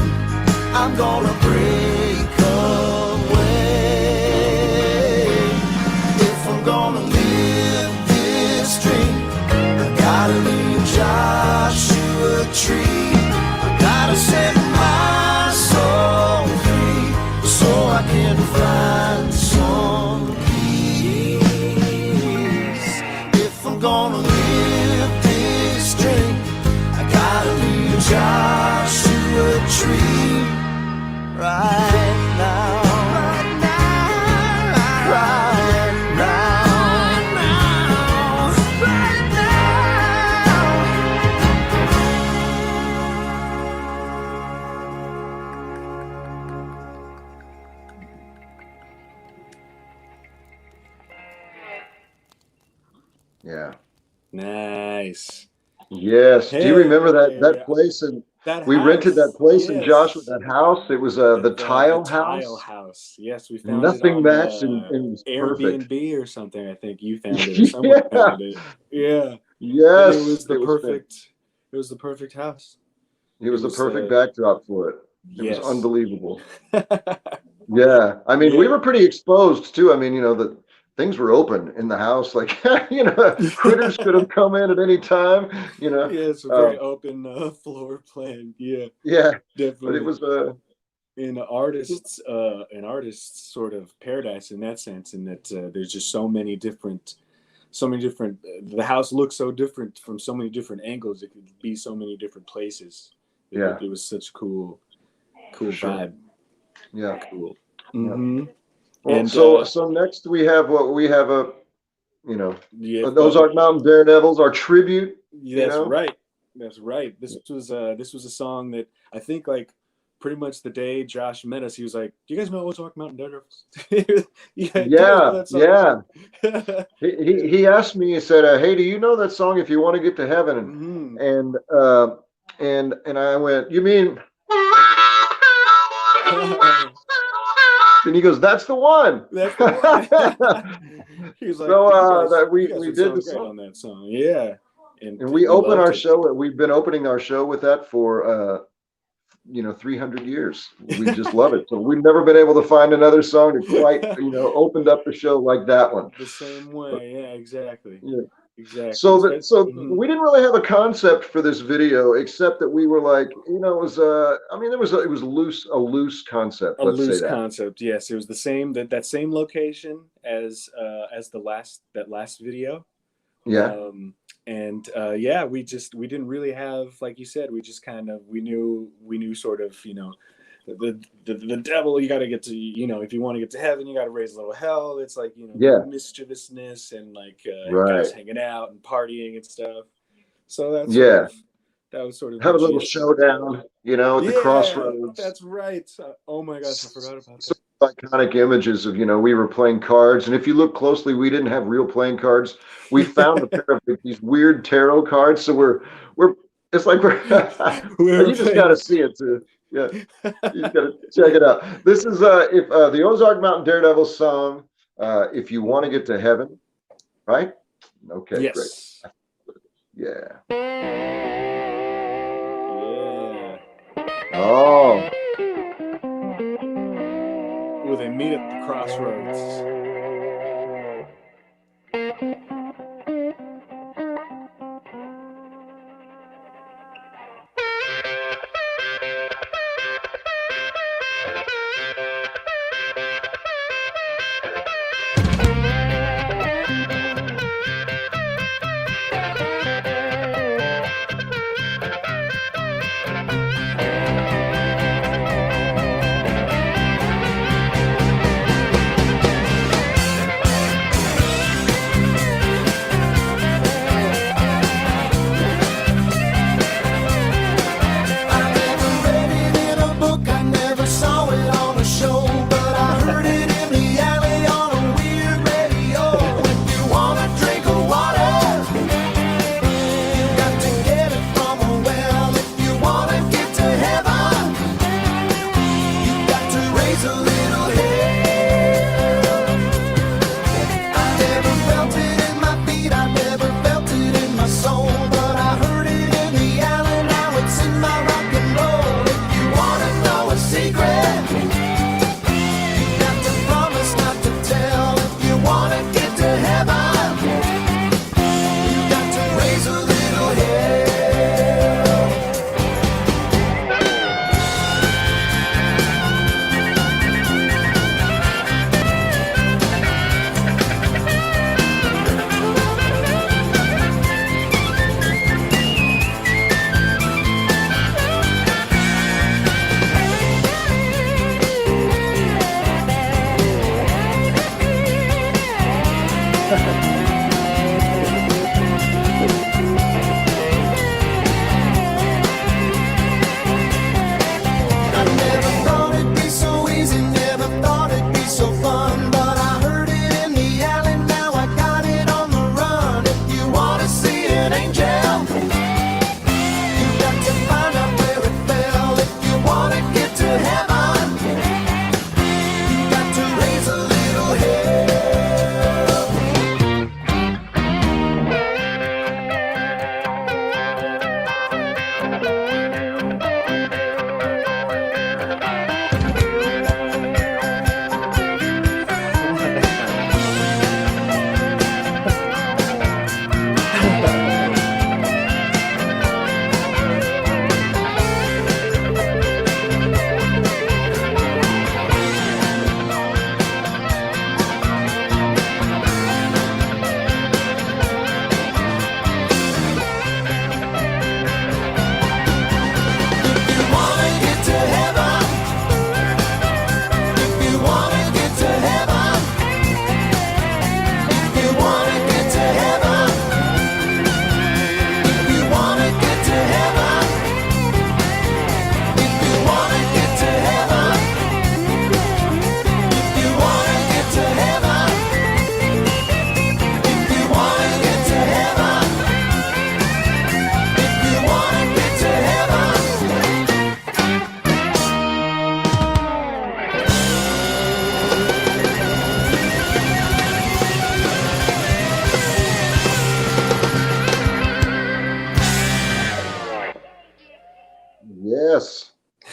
I'm gonna break away. If I'm gonna live this dream, I gotta leave Joshua Tree. I gotta set my soul free so I can find some peace. If I'm gonna live this dream, I gotta leave Joshua Tree right now. Right now. Right now. Right now. Yeah. Nice. Yes. Do you remember that Hey, place? And that we rented that house. place in Joshua, Yes. that house. It was the tile tile house. house. Yes, we found it Nothing on matched, and it was perfect. Airbnb or something. I think you found it or someone Yeah. found it. Yeah. And it Yes. was the It was perfect house. It It was the was perfect backdrop for it. It was yes. unbelievable. Yeah. I mean, we Yeah. were pretty exposed too. I mean, the things were open in the house. Like, critters could have come in at any time, Yeah, it's a Uh, very open floor plan. Yeah, yeah. But it definitely. was, An artist's sort of paradise in that sense, in that there's just so many different. The house looks so different from so many different angles. It could be so many different places. Yeah. It was such cool sure. vibe. Yeah. Cool. Yeah. Mm-hmm. Well, And so next we have yeah, those are Mountain Daredevils, our tribute, that's right. That's right. This was a song that I think, like, pretty much the day Josh met us, he was like, "Do you guys know Ozark Mountain Daredevils?" Yeah, do you guys know that song? Yeah. He asked me, he said, "Hey, do you know that song, If You Want to Get to Heaven?" Mhm. And I went, "You mean?" And he goes, "That's the one." That's the one. He was like, That you we guys would did the sound great song. on that song. Yeah. And And we we open loved our it. show. We've been opening our show with that for 300 years. We just love it. So we've never been able to find another song to quite opened up the show like that one. The same way. Yeah, exactly. Yeah. Exactly. So Mhm. we didn't really have a concept for this video, except that we were like, it was it was a loose concept. A Let's say loose that. concept. Yes, it was the same that same location as that last video. Yeah. And yeah, we didn't really have, like you said, we just kind of we knew sort of, the devil, you got to get to, if you want to get to heaven, you got to raise a little hell. It's like, Yeah. mischievousness and like Right. guys hanging out and partying and stuff. So that was sort of have the a little gist. showdown, at the crossroads. That's right. Oh my gosh, I forgot about that. Iconic images of, we were playing cards, and if you look closely, we didn't have real playing cards. We found a pair of these weird tarot cards, so we're it's like you just got to see it too. Yeah, you got to check it out. This is if the Ozark Mountain Daredevil song, "If You Want to Get to Heaven," right? Okay, Yes. great. Yeah. Yeah. Oh. Where they meet at the crossroads.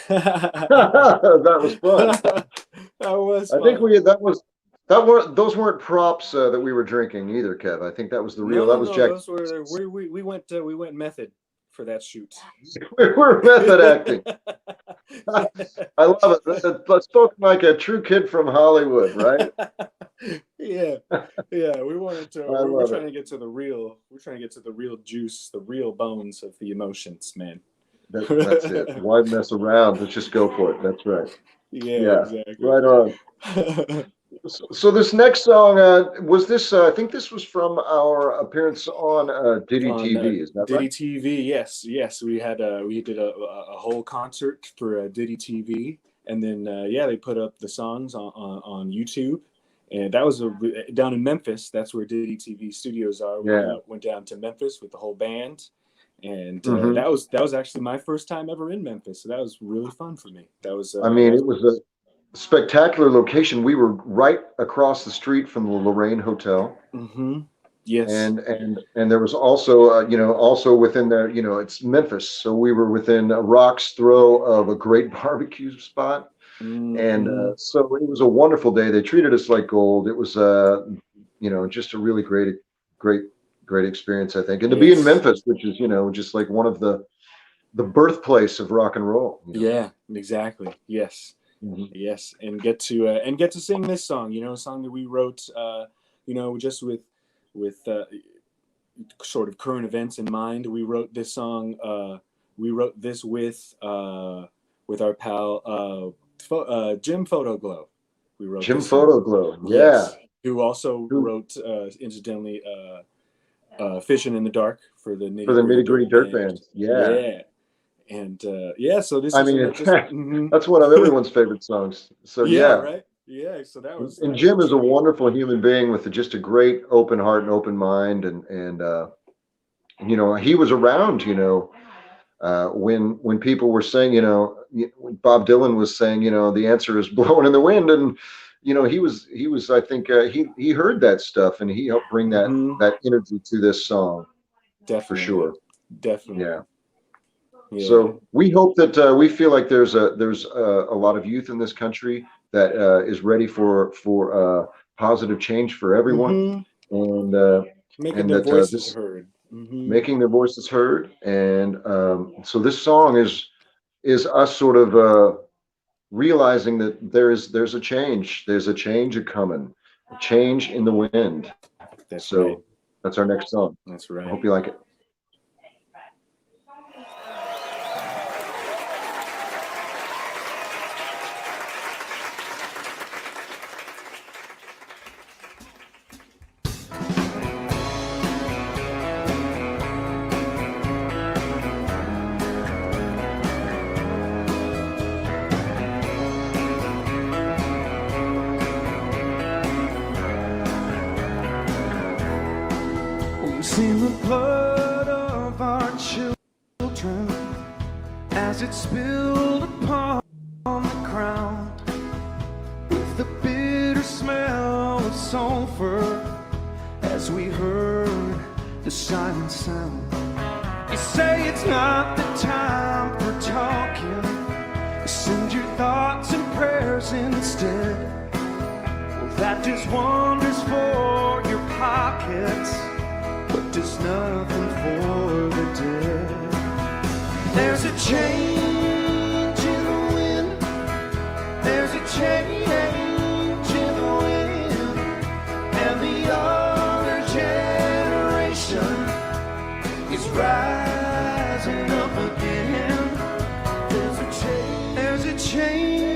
That was fun. That was fun. I think those weren't props that we were drinking either, Kev. I think that was the real. No, that was no, Jack. those were we went method for that shoot. We're method acting. I love it. Let's spoke like a true kid from Hollywood, right? Yeah, yeah. We wanted to. We're trying to get to the real. We're trying to get to the real juice, the real bones of the emotions, man. That's it. Why mess around? Let's just go for it. That's right. Yeah, exactly. Right on. So this next song was this. I think this was from our appearance on Diddy TV. Is that Diddy right? TV? Yes. We did a whole concert for Diddy TV, and then they put up the songs on YouTube, and that was down in Memphis. That's where Diddy TV studios are. We went down to Memphis with the whole band. And that was actually my first time ever in Memphis, so that was really fun for me. That was. It was a spectacular location. We were right across the street from the Lorraine Hotel. Mm-hmm. Yes. And there was also also within there, it's Memphis, so we were within a rock's throw of a great barbecue spot. Mm-hmm. And so it was a wonderful day. They treated us like gold. It was just a really great experience, I think, and to be in Memphis, which is just like one of the birthplace of rock and roll. Yeah, exactly. Yes, yes, and get to sing this song. A song that we wrote. Just with sort of current events in mind. We wrote this song. We wrote this with our pal Jim Photoglow. We wrote Jim Photoglow. Yes, who also wrote incidentally. Fishing in the Dark for the Nitty Gritty Dirt Band. Yeah. And so this that's one of everyone's favorite songs. So right. Yeah, so that was. And Jim is a wonderful human being with just a great open heart and open mind, and he was around, when people were saying, when Bob Dylan was saying, the answer is blowing in the wind, and he was I think he heard that stuff, and he helped bring that energy to this song. Definitely. For sure. Definitely. Yeah. So we hope that we feel like there's a lot of youth in this country that is ready for positive change for everyone, and making their voices heard. Making their voices heard, and so this song is us sort of realizing that there's a change coming, a change in the wind. That's our next song. That's right. I hope you like it. Seen the blood of our children as it spilled upon the ground, with the bitter smell of sulfur as we heard the siren sound. You say it's not the time for talking, you send your thoughts and prayers instead. Well, that does wonders for your pockets, but does nothing for the dead. There's a change in the wind. There's a change in the wind. And the older generation is rising up again. There's a change. There's a change.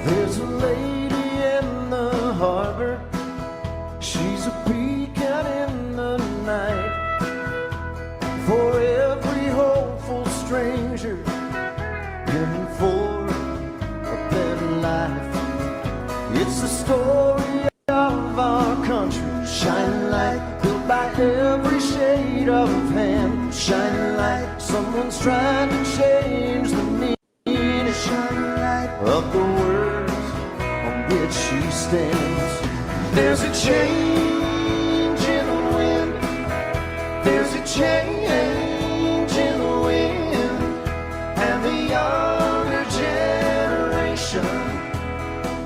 There's a lady in the harbor. She's a beacon in the night for every hopeful stranger yearning for a better life. It's the story of our country, shining light, built by every shade of hand. Shining light, someone's trying to change the meaning. Shining light of the words on which she stands. There's a change in the wind. There's a change in the wind. And the younger generation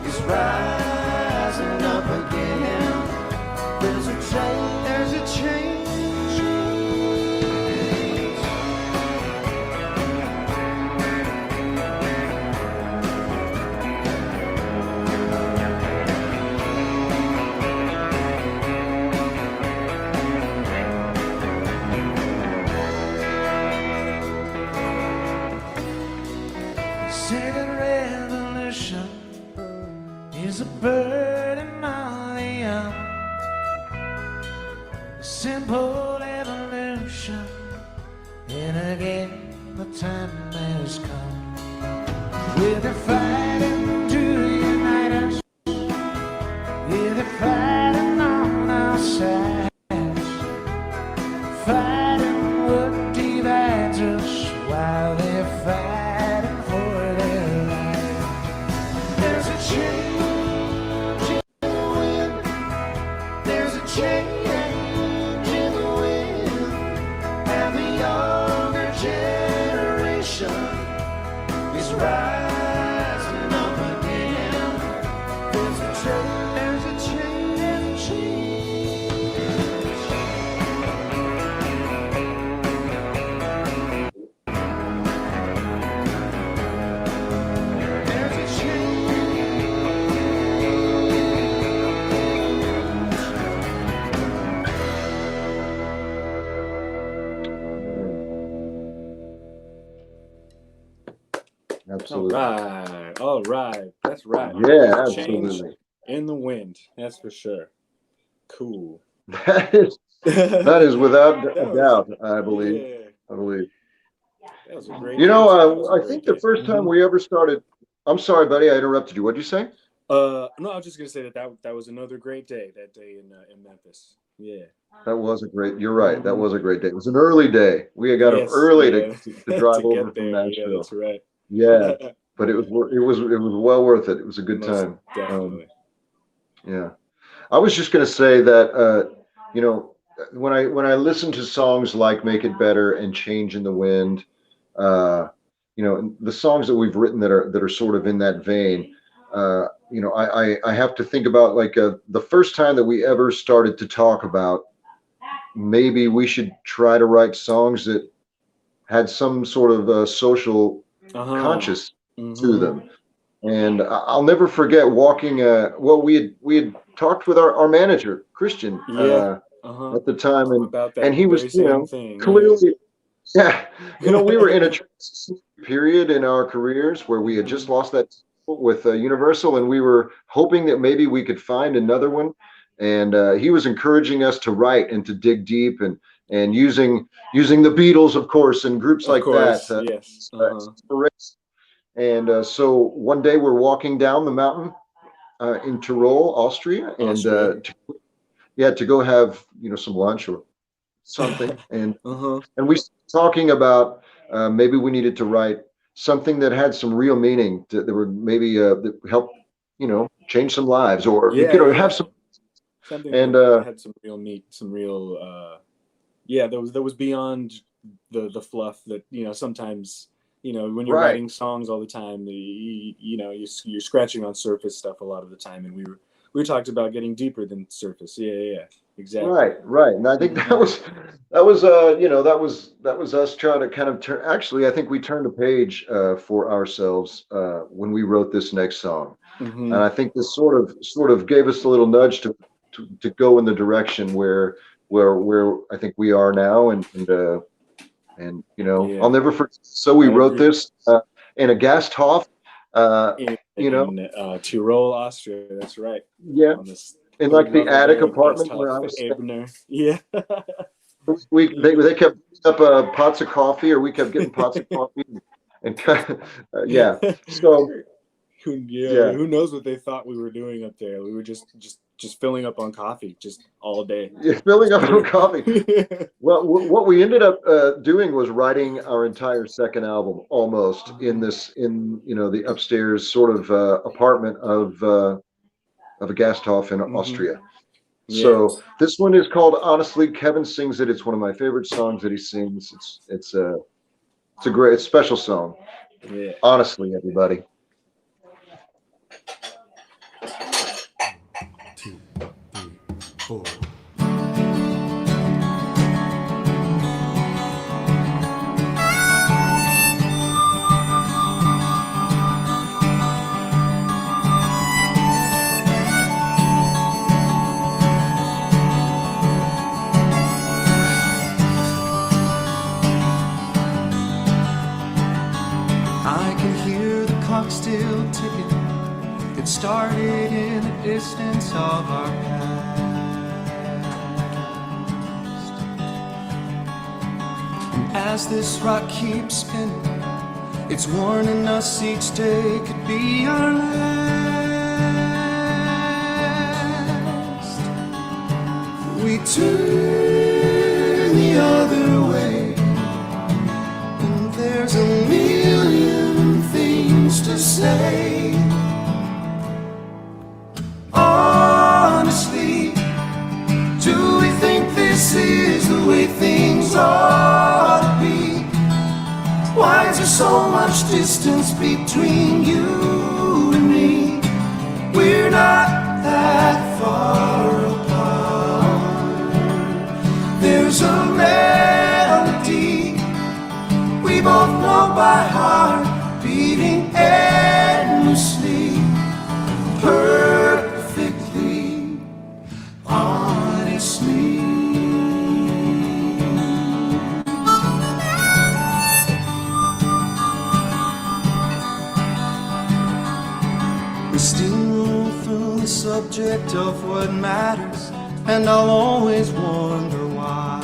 is rising up again. There's a change. There's a change. Second revolution is a burden on the young. Simple evolution, and again the time has come. With a fighting to unite us, with a fighting on our side, fighting what divides us while they're fighting for their life. There's a change in the wind. There's a change in the wind. And the younger generation is rising up again. There's a change. There's a change. There's a Absolutely. All right. That's right. Yeah, Change absolutely. in the wind. That's for sure. Cool. That is without a That was- doubt, I believe. Yeah, I believe. that was a great. You day, too. That know, was a I great think the day. first time we ever started. I'm sorry, buddy, I interrupted you. What'd you say? No, I was just gonna say that was another great day. That day in Memphis. Yeah. That was a great. You're right. That was a great day. It was an early day. We got up Yes, early yeah. to drive To over get from there. Yeah, Nashville. that's right. Yeah, but it was well worth it. It was a good Most time. Definitely. Yeah, I was just gonna say that you know, when I listen to songs like "Make It Better" and "Change in the Wind," you know, the songs that we've written that are sort of in that vein. You know, I have to think about like the first time that we ever started to talk about maybe we should try to write songs that had some sort of social conscious to them. And I'll never forget walking. Well, we had talked with our manager Christian Yeah. at the time, About that and he was, very you know, same thing. clearly, yeah, you know, we were in a transition period in our careers where we had just lost that with Universal, and we were hoping that maybe we could find another one. And he was encouraging us to write and to dig deep, and using the Beatles, of course, and groups Of like course, that. yes. Inspiration. And so one day we're walking down the mountain in Tyrol, Austria, and to go have, you know, some lunch or something, and we started talking about maybe we needed to write something that had some real meaning, that would maybe that help, you know, change some lives, or you know, have some something and that had some real meat, some real that was beyond the fluff that, you know, sometimes, you know, when you're writing songs all the time, you know, you're scratching on surface stuff a lot of the time, and we talked about getting deeper than surface. Yeah, exactly. Right. And I think that was you know, that was us trying to kind of turn. Actually, I think we turned a page for ourselves when we wrote this next song, and I think this sort of gave us a little nudge to go in the direction where I think we are now, and you know, I'll never forget. So we wrote this in a Gasthof, you know, in Tyrol, Austria. That's right. Yeah, in like the attic apartment where I was staying. Yeah. They kept up pots of coffee, or we kept getting pots of coffee, and yeah. So who knows what they thought we were doing up there? We were just filling up on coffee just all day. Yeah, filling up on coffee. Well, what we ended up doing was writing our entire second album almost in you know, the upstairs sort of apartment of a Gasthof in Austria. So this one is called Honestly. Kevin sings it. It's one of my favorite songs that he sings. It's a great, special song. Yeah. Honestly, everybody. 2, 3, 4. I can hear the clock still ticking. It started in the distance of our past. And as this rock keeps spinning, it's warning us each day could be our last. We turn the other way, and there's a million things to say. Honestly, do we think this is the way things ought to be? Why is there so much distance between you and me? We're not that far apart. There's a melody we both know by heart, beating endlessly, perfectly, honestly. We steamroll through the subject of what matters, and I'll always wonder why.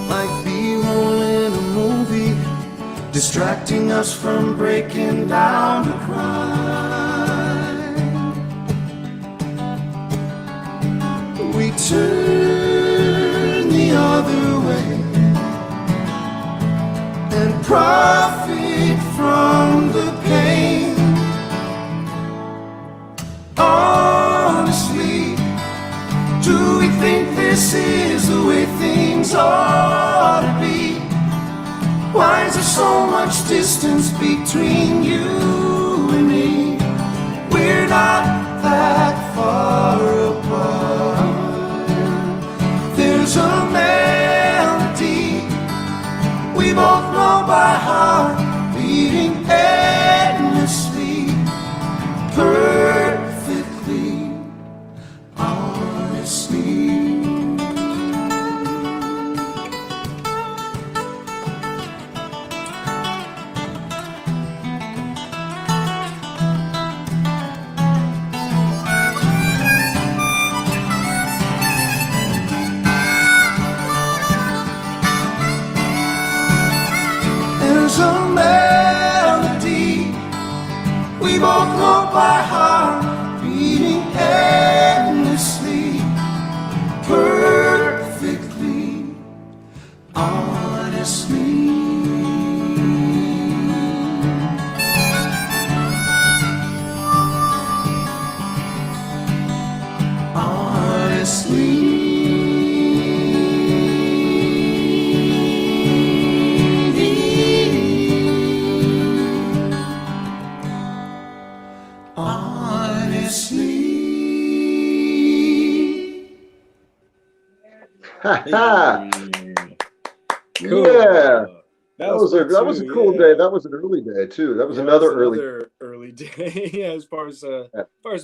Like B-roll in a movie, distracting us from breaking down to crime. We turn the other way and profit from the pain. Honestly, do we think this is the way things ought to be? Why is there so much distance between you and me? We're not that far apart. There's a melody we both know by heart, beating endlessly, perfectly, honestly. There's a melody we both know by heart, beating endlessly, perfectly, honestly. Ha! Cool. Yeah. That was a cool day. That was an early day too. That was another early day. Yeah, as far as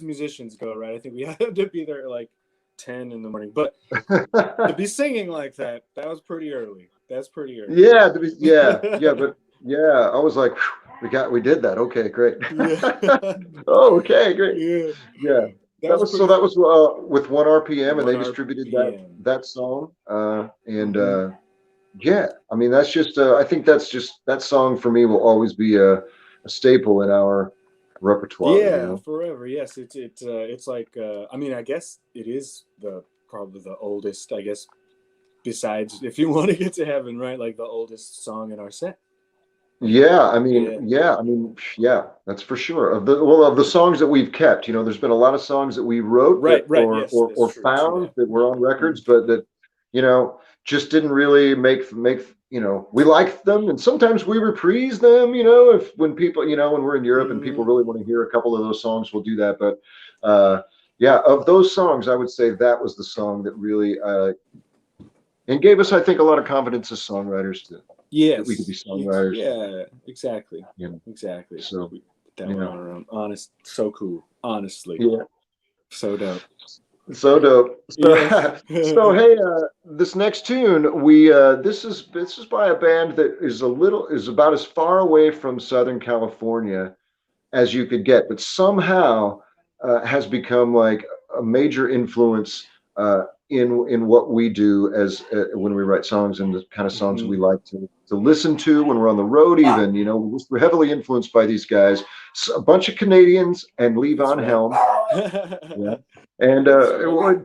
musicians go, right? I think we had to be there at like 10 in the morning. But to be singing like that was pretty early. That's pretty early. Yeah, but I was like, we did that. Okay, great. Yeah. Oh, okay, great. Yeah. That was with 1 RPM, and they distributed that song. Yeah, I mean, that's just I think that song for me will always be a staple in our repertoire. Yeah, forever. Yes, it's like I mean, I guess it is probably the oldest, I guess, besides If You Want to Get to Heaven, right? Like the oldest song in our set. Yeah, I mean, yeah, that's for sure. Of the songs that we've kept, there's been a lot of songs that we wrote that Right. Yes, that's or true. True found that. that were on records, but that just didn't really make. We liked them, and sometimes we reprise them. If when people, when we're in Europe and people really want to hear a couple of those songs, we'll do that. But yeah, of those songs, I would say that was the song that really and gave us, I think, a lot of confidence as songwriters too. That we could be Yes. songwriters. Yeah. Exactly. You know, Exactly. so That you one know, on our own. Honest. So cool. Honestly. yeah, So dope. so dope. Yes. So hey, this next tune, this is by a band that is about as far away from Southern California as you could get, but somehow has become like a major influence in what we do as when we write songs and the kind of songs that we like to listen to when we're on the road. Even we're heavily influenced by these guys, a bunch of Canadians and Levon Helm. Yeah, and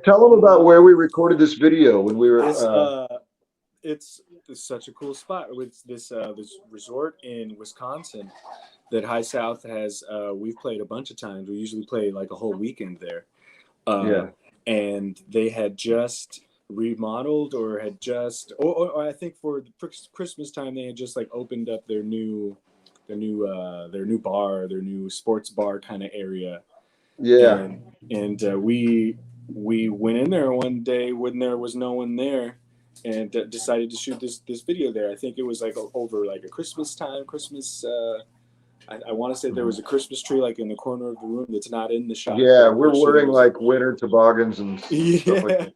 tell them about where we recorded this video when we were. It's such a cool spot with this resort in Wisconsin that High South has. We've played a bunch of times. We usually play like a whole weekend there. Yeah. And they had just remodeled or I think for the Christmas time they had just like opened up their new bar, their new sports bar kind of area. Yeah. And we went in there one day when there was no one there, and decided to shoot this video there. I think it was like over like a Christmas time. I want to say there was a Christmas tree like in the corner of the room that's not in the shot. Yeah, we're wearing like winter toboggans and stuff like that.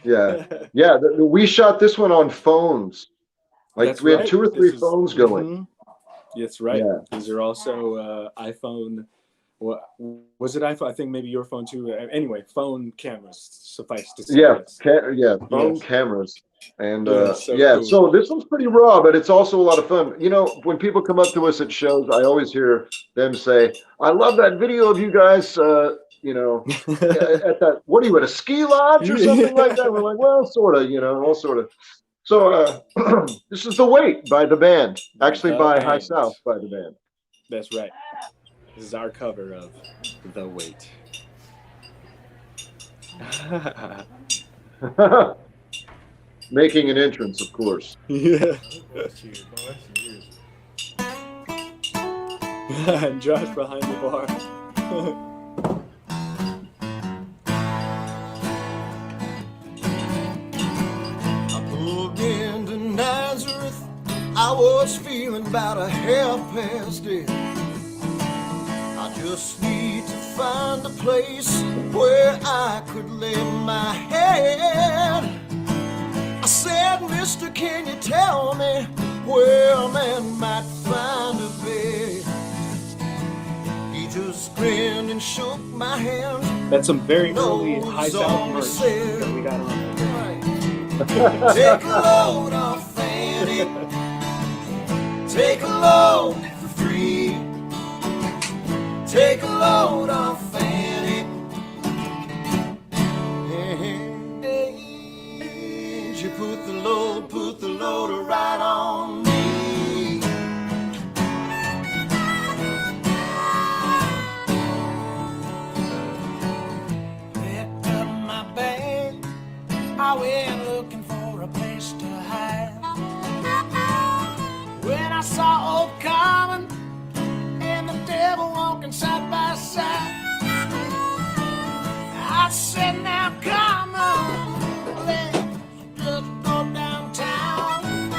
Yeah, yeah. We shot this one on phones. Like we had 2 or 3 phones going. That's right. Yeah. These are also iPhone. What was it? iPhone? I think maybe your phone too. Anyway, phone cameras suffice to say. Yeah, phone cameras. And Cool. so this one's pretty raw, but it's also a lot of fun. When people come up to us at shows, I always hear them say, "I love that video of you guys." At that, what are you at, a ski lodge or something like that? We're like, well, sort of, all sort of. So this is "The Wait" by the band, actually by High South by the band. That's right. This is our cover of "The Wait." Making an entrance, of course. Yeah. And Josh behind the bar. I pulled into Nazareth. I was feeling about a half past dead. I just need to find a place where I could lay my head. I said, "Mister, can you tell me where a man might find a bed?" He just grinned and shook my hand. That's some very early High South merch that we got on there. Take a load off Fanny. Take a load for free. Take a load off Fanny. And you put the load right on me. Picked up my bag. I went looking for a place to hide. When I saw UnCommon and the devil walking side by side, I said, "Now come on, let's just go downtown."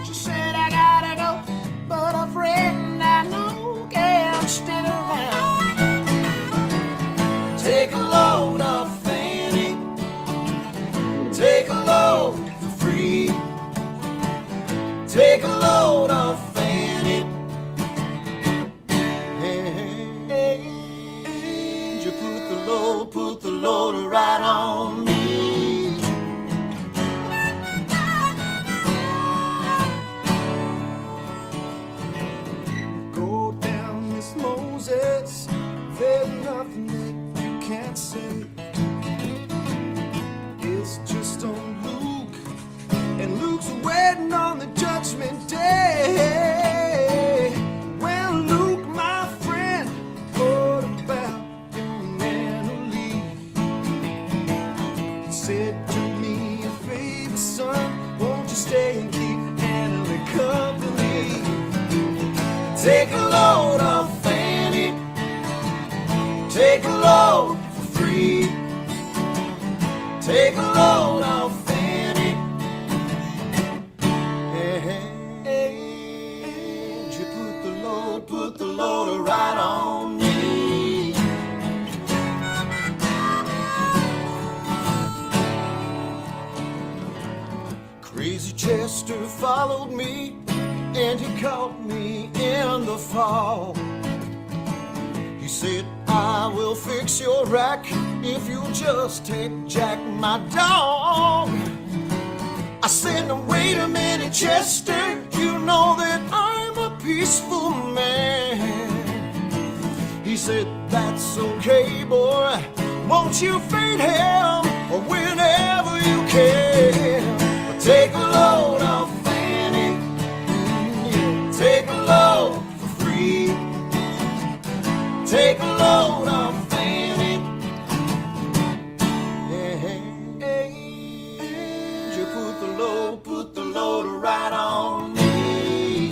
She said, "I gotta go, but a friend I know can't stick around." Take a load off Fanny. Take a load for free. Take a load off Fanny. And you put the load right on me. Go down, Miss Moses. There's nothing that you can't say. It's just on Luke, and Luke's waiting on the judgment day. son, won't you stay and keep handling company? Take a load off Fanny, take a load for free. Take a load off Fanny, and you put the load right on me. Crazy Chester followed me, and he caught me in the fall. He said, I will fix your rack if you'll just take Jack, my dog. I said, no, wait a minute, Chester, you know that I'm a peaceful man. He said, that's okay, boy, won't you feed him or whenever you can. Take a load off Fanny, take a load for free. Take a load off Fanny, and you put the load right on me.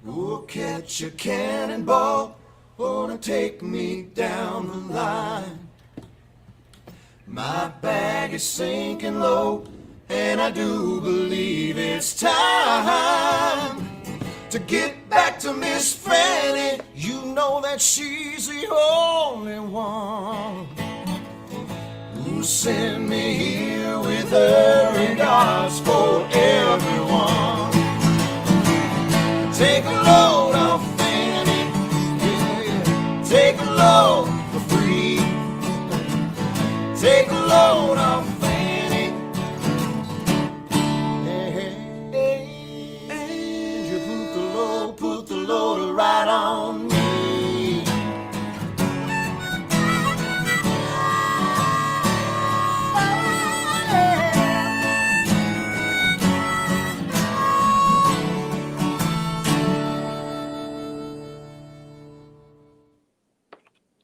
Oh, catch a cannonball, wanna take me down the line. My bag is sinking low, and I do believe it's time to get back to Miss Fanny. You know that she's the only one who sent me here with her regards for everyone. Take a load off Fanny, yeah. Take a load for free. Take a load off Fanny, and you put the load right on me.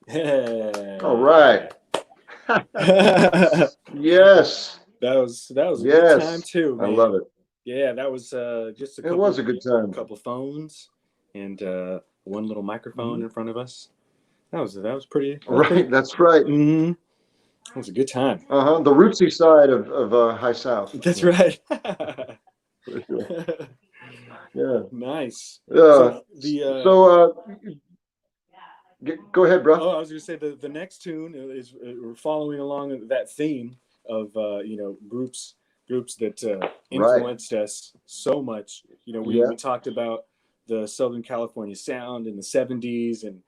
Yeah. All right. Yes. That was a Yes. good time too, man. I love it. Yeah, that was just a It was a good time. couple phones and one little microphone in front of us. That was pretty. Right. That's right. Mm-hmm. That was a good time. The rootsy side of High South. That's right. Yeah. Nice. So go ahead, bro. Oh, I was going to say the next tune is we're following along that theme of groups that influenced us so much. We talked about the Southern California sound in the 70s, and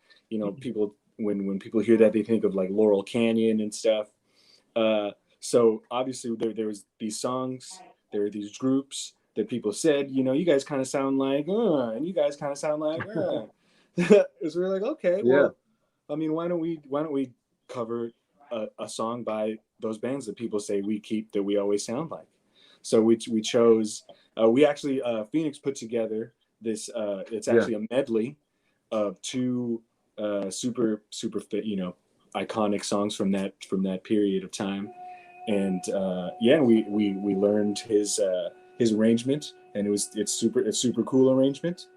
people when people hear that, they think of like Laurel Canyon and stuff. So obviously there was these songs, there were these groups that people said, you guys kind of sound like, and you guys kind of sound like, So we're like, okay, well, I mean, why don't we cover a song by those bands that people say that we always sound like? So we chose, we actually, Phoenix put together this, it's actually a medley of two super fit, iconic songs from that period of time. And we learned his arrangement, and it's super cool arrangement.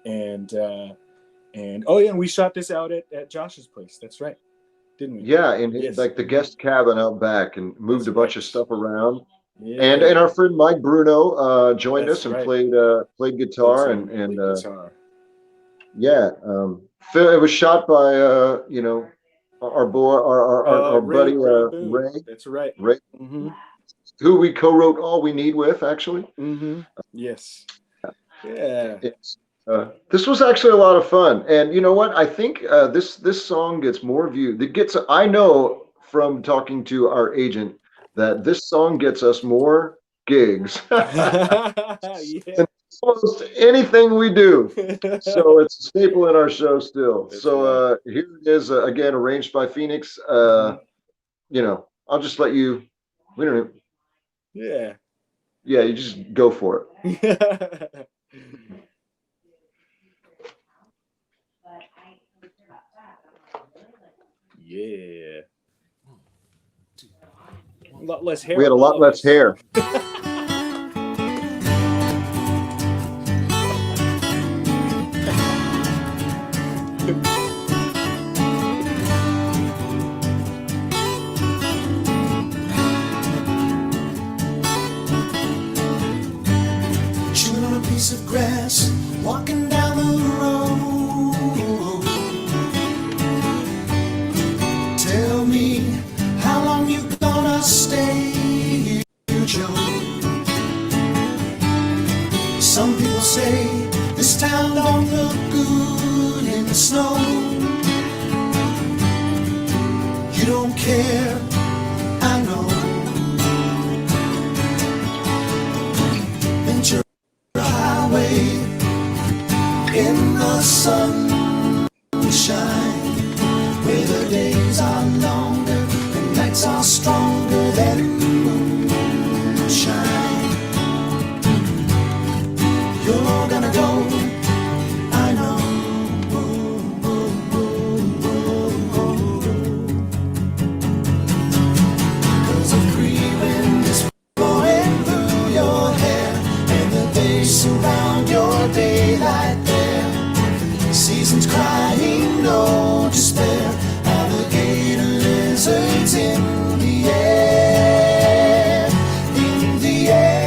And we shot this out at Josh's place. That's right, didn't we? Yeah, in like the guest cabin out back, and moved a bunch of stuff around. Yeah. And our friend Mike Bruno joined us and played guitar and guitar. Yeah, it was shot by our boy, our buddy Ray. That's right. Ray, mm-hmm. who we co-wrote "All We Need" with, actually. Mm-hmm. Yes. Yeah. This was actually a lot of fun, and you know what? I think this song gets more views. I know from talking to our agent that this song gets us more gigs than almost anything we do. So it's a staple in our show still. So here it is, again, arranged by Phoenix. Mm-hmm. I'll just let you. We don't. Yeah. Yeah, you just go for it. Yeah. A lot less hair. We had a lot less hair. Chewing on a piece of grass, walking down the road. Tell me, how long you gonna stay here, Joe? Some people say this town don't look good in the snow. You don't care, I know. Ventura Highway in the sunshine, where the days are longer and nights are stronger than moonshine. You're gonna go, I know. Cause a free wind is blowing through your hair, and the days surround your daylight there. Seasons crying, no despair. Alligator lizards in the air, in the air.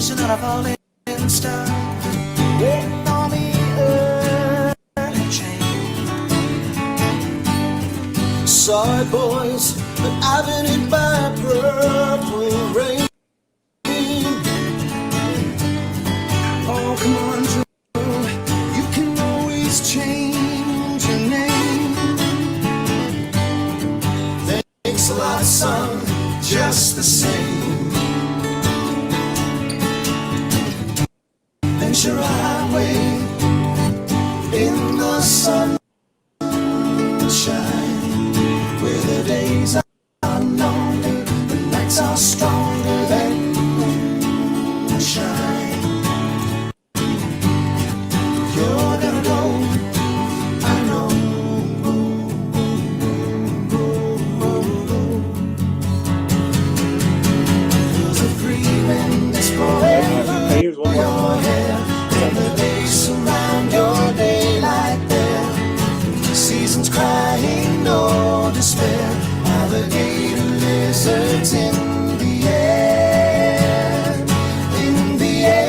You're not a falling star, waiting on the early chain. Sorry, boys, but I've been hit by purple rain. Oh, come on, Joe, you can always change your name. Thanks a lot, son, just the same. Ventura Highway in the sunshine, where the days are longer, the nights are stronger than moonshine. You're gonna go, I know. Cause a free wind is blowing Here's one more. your hair, and the days surround your daylight there. Seasons crying, no despair. Alligator lizards in the air, in the air.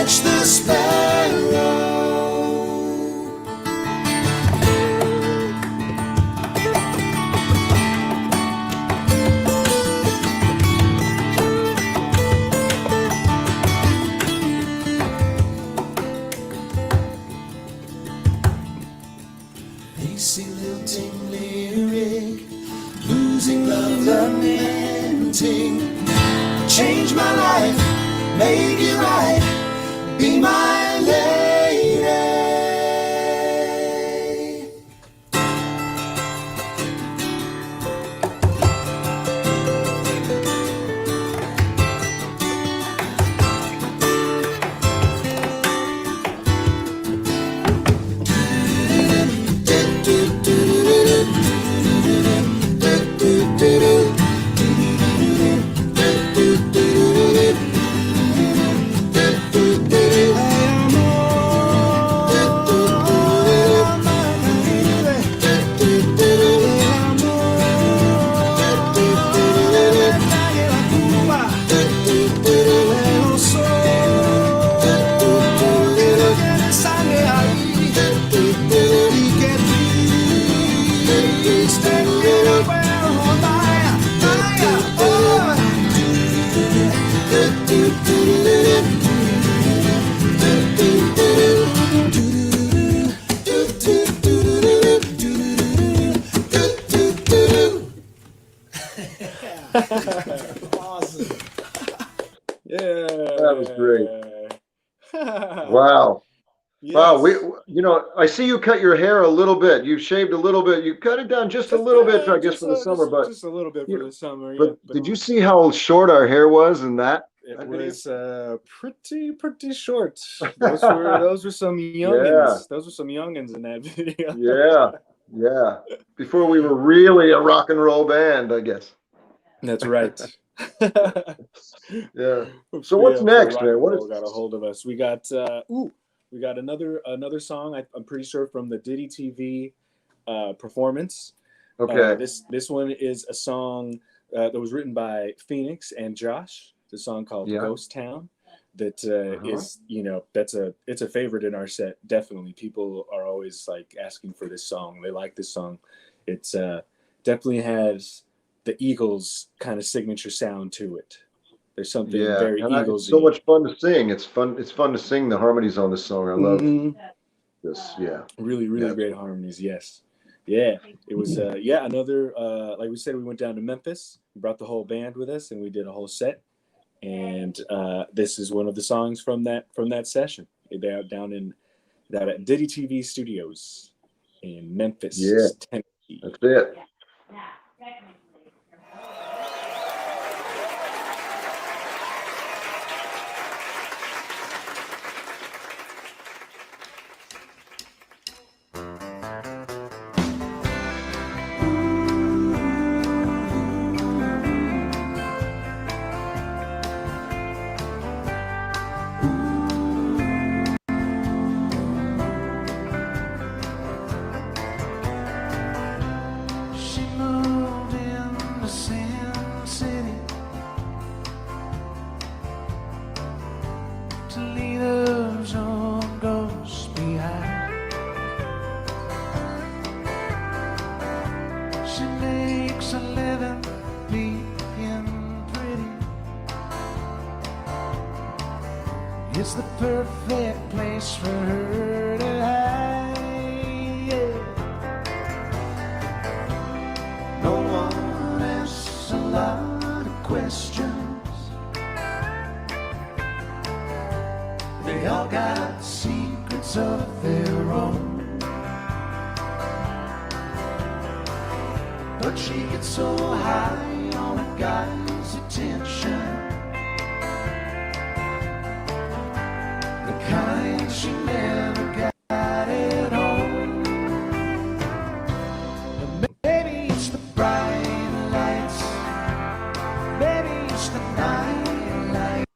catch the sparrow. Hasty lilting lyric, losing love, lamenting. Change my life, make it right, be my lady. Awesome. Yeah. That was great. Wow. Yes. Wow. I see you cut your hair a little bit. You shaved a little bit. You cut it down just a little bit, I guess, for the summer. But just a little bit for the summer. Yeah. But did you see how short our hair was in that? It was pretty short. Those were some youngins. Yeah. Those were some youngins in that video. Yeah. Before we were really a rock and roll band, I guess. That's right. Yeah. So what's next, man? What got a hold of us? We got another song. I'm pretty sure from the Diddy TV performance. Okay. This one is a song that was written by Phoenix and Josh. It's a song called Ghost Town. That is, it's a favorite in our set. Definitely, people are always like asking for this song. They like this song. It's definitely has the Eagles kind of signature sound to it. There's something very Eagles-y. It's so much fun to sing. It's fun to sing the harmonies on this song. I love this. Yeah. Really great harmonies. Yes. Yeah. It was another like we said, we went down to Memphis, brought the whole band with us, and we did a whole set. And this is one of the songs from that session. They're down at Diddy TV Studios in Memphis, Tennessee. That's it. It's the perfect place for her to hide. No one asks a lot of questions. They all got secrets of their own. But she gets so high on a guy's attention, kind she never got at home. Maybe it's the bright lights, maybe it's the night light,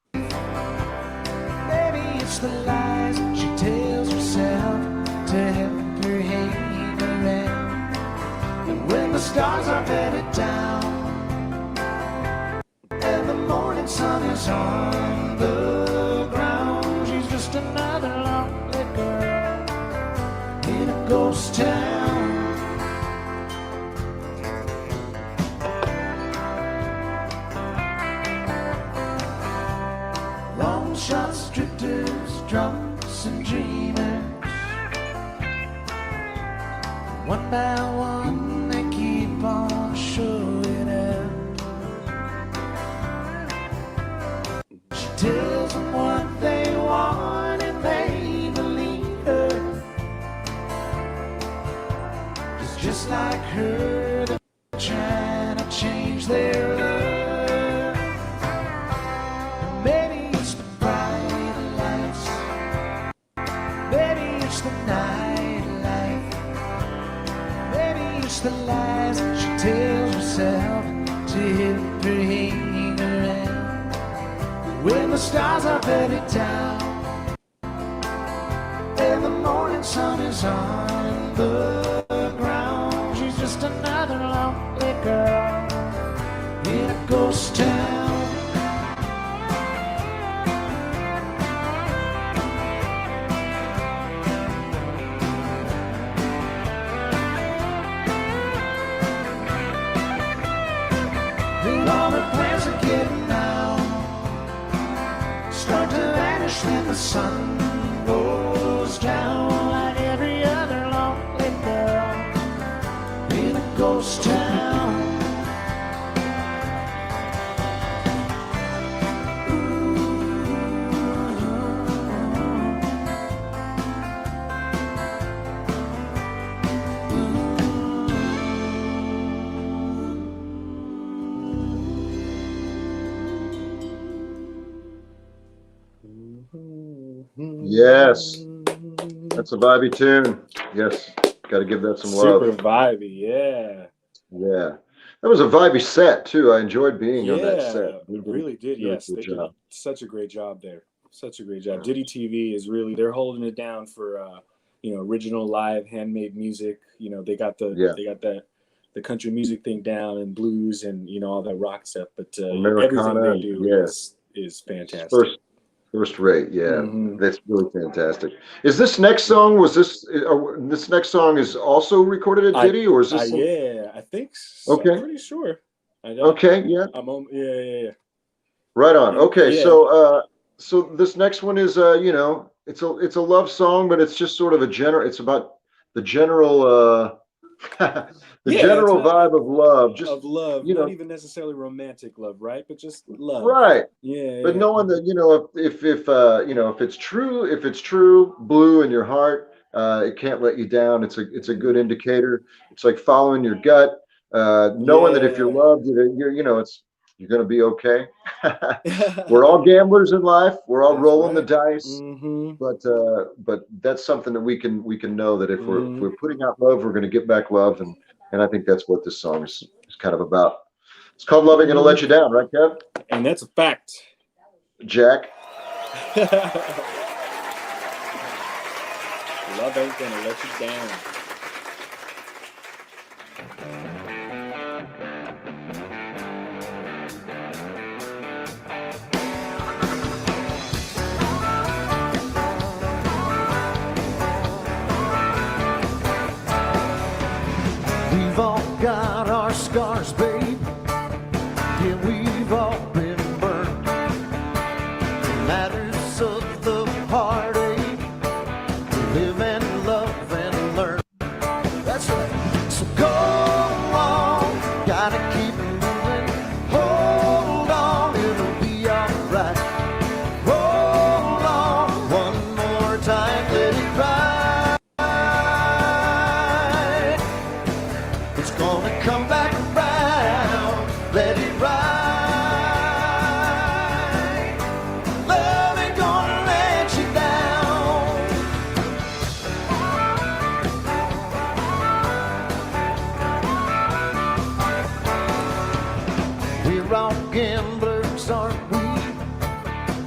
maybe it's the lies she tells herself to help her hang around. And when the stars are bedded down and the morning sun is on the ground, she's just ghost town. Long shots, drifters, drunks, and dreamers. One by one, they keep on showing up. She tells them what they want, and they believe her. 'Cause just like her, they're trying to change their love. Maybe it's the bright lights, maybe it's the nightlife, maybe it's the lies that she tells herself to help her hang around. When the stars are very down and the morning sun is on the ground, she's just another lonely girl in a ghost town. And all her plans are getting out, start to vanish when the sun goes down, like every other lonely girl in a ghost town. Yes, that's a vibey tune. Yes, got to give that some love. Super vibey, yeah. Yeah, that was a vibey set too. I enjoyed being on that set. It really did. Yes, good they did job. such a great job there. Such a great job. Diddy TV is really, they're holding it down for original live handmade music. They got the country music thing down, and blues, and all that rock stuff. But everything they do is fantastic. First rate, yeah. That's really fantastic. Is this next song? This next song is also recorded at Diddy, or is this? Yeah, I think so. Okay. I'm pretty sure. Okay, yeah. I'm on. Yeah. Right on. Okay, Yeah. so this next one is it's a love song, but it's just sort of it's about the general general vibe of love, not even necessarily romantic love, right? But just love, right? Yeah. But knowing that if it's true, blue in your heart, it can't let you down. It's a good indicator. It's like following your gut, knowing that if you're loved, you're going to be okay. We're all gamblers in life. We're all rolling the dice. But that's something that we can know that if we're putting out love, we're going to get back love, and I think that's what this song is kind of about. It's called "Love Ain't Gonna Let You Down," right, Kev? And that's a fact. Jack. Love ain't gonna let you down. We've all got our scars, babe. Yeah, we've all been burned. Matters of the heartache. Live and love and learn. That's right. So go on. Gotta keep moving. Hold on, it'll be alright. Roll on one more time. Let it ride. It's gonna come back around. Let it ride. Love ain't gonna let you down. We're all gamblers, aren't we?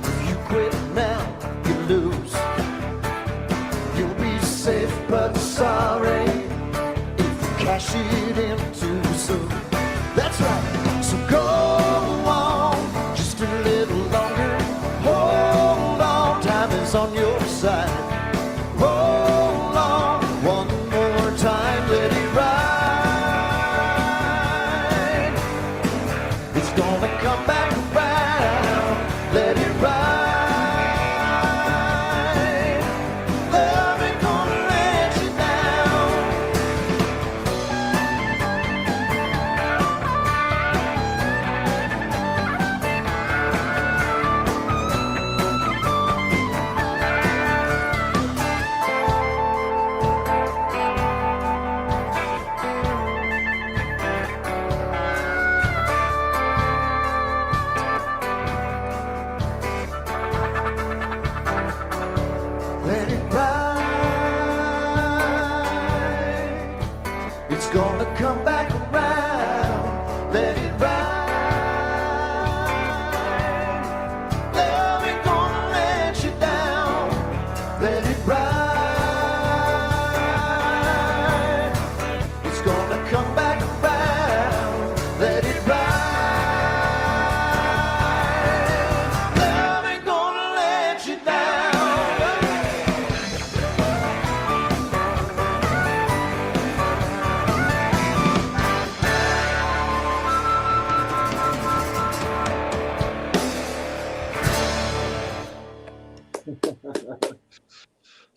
If you quit now, you lose. You'll be safe but sorry if you cash it in too soon. That's right. So go on just a little longer. Hold on, time is on your side. Hold on one more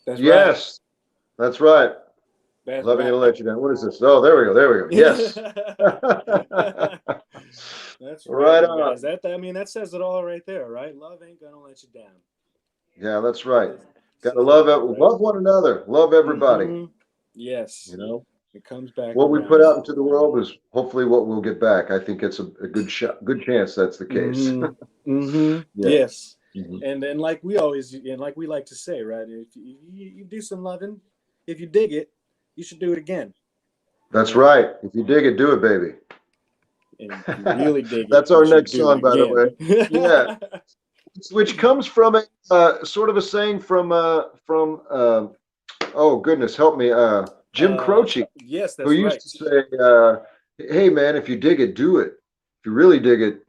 That's yes, that's right. That's Loving right. you to let you down. What is this? Oh, there we go. There we go. Yes. That's Right right, on. guys. I mean, that says it all right there, right? Love ain't gonna let you down. Yeah, that's right. Got to Says it love all, right? love one another. Love everybody. Mhm. Yes. You know, It comes back what we around. put out into the world is hopefully what we'll get back. I think it's a good shot, good chance that's the case. Yeah. Yes. Mhm. And like we always, and like we like to say, right? If you do some loving, if you dig it, you should do it again. That's right. If you dig it, do it, baby. And if you really dig it, That's you our should next do song, it by the again. way. Yeah, which comes from a sort of a saying from oh goodness, help me, Jim Croce, Yes, who that's used right. to say, "Hey man, if you dig it, do it. If you really dig it,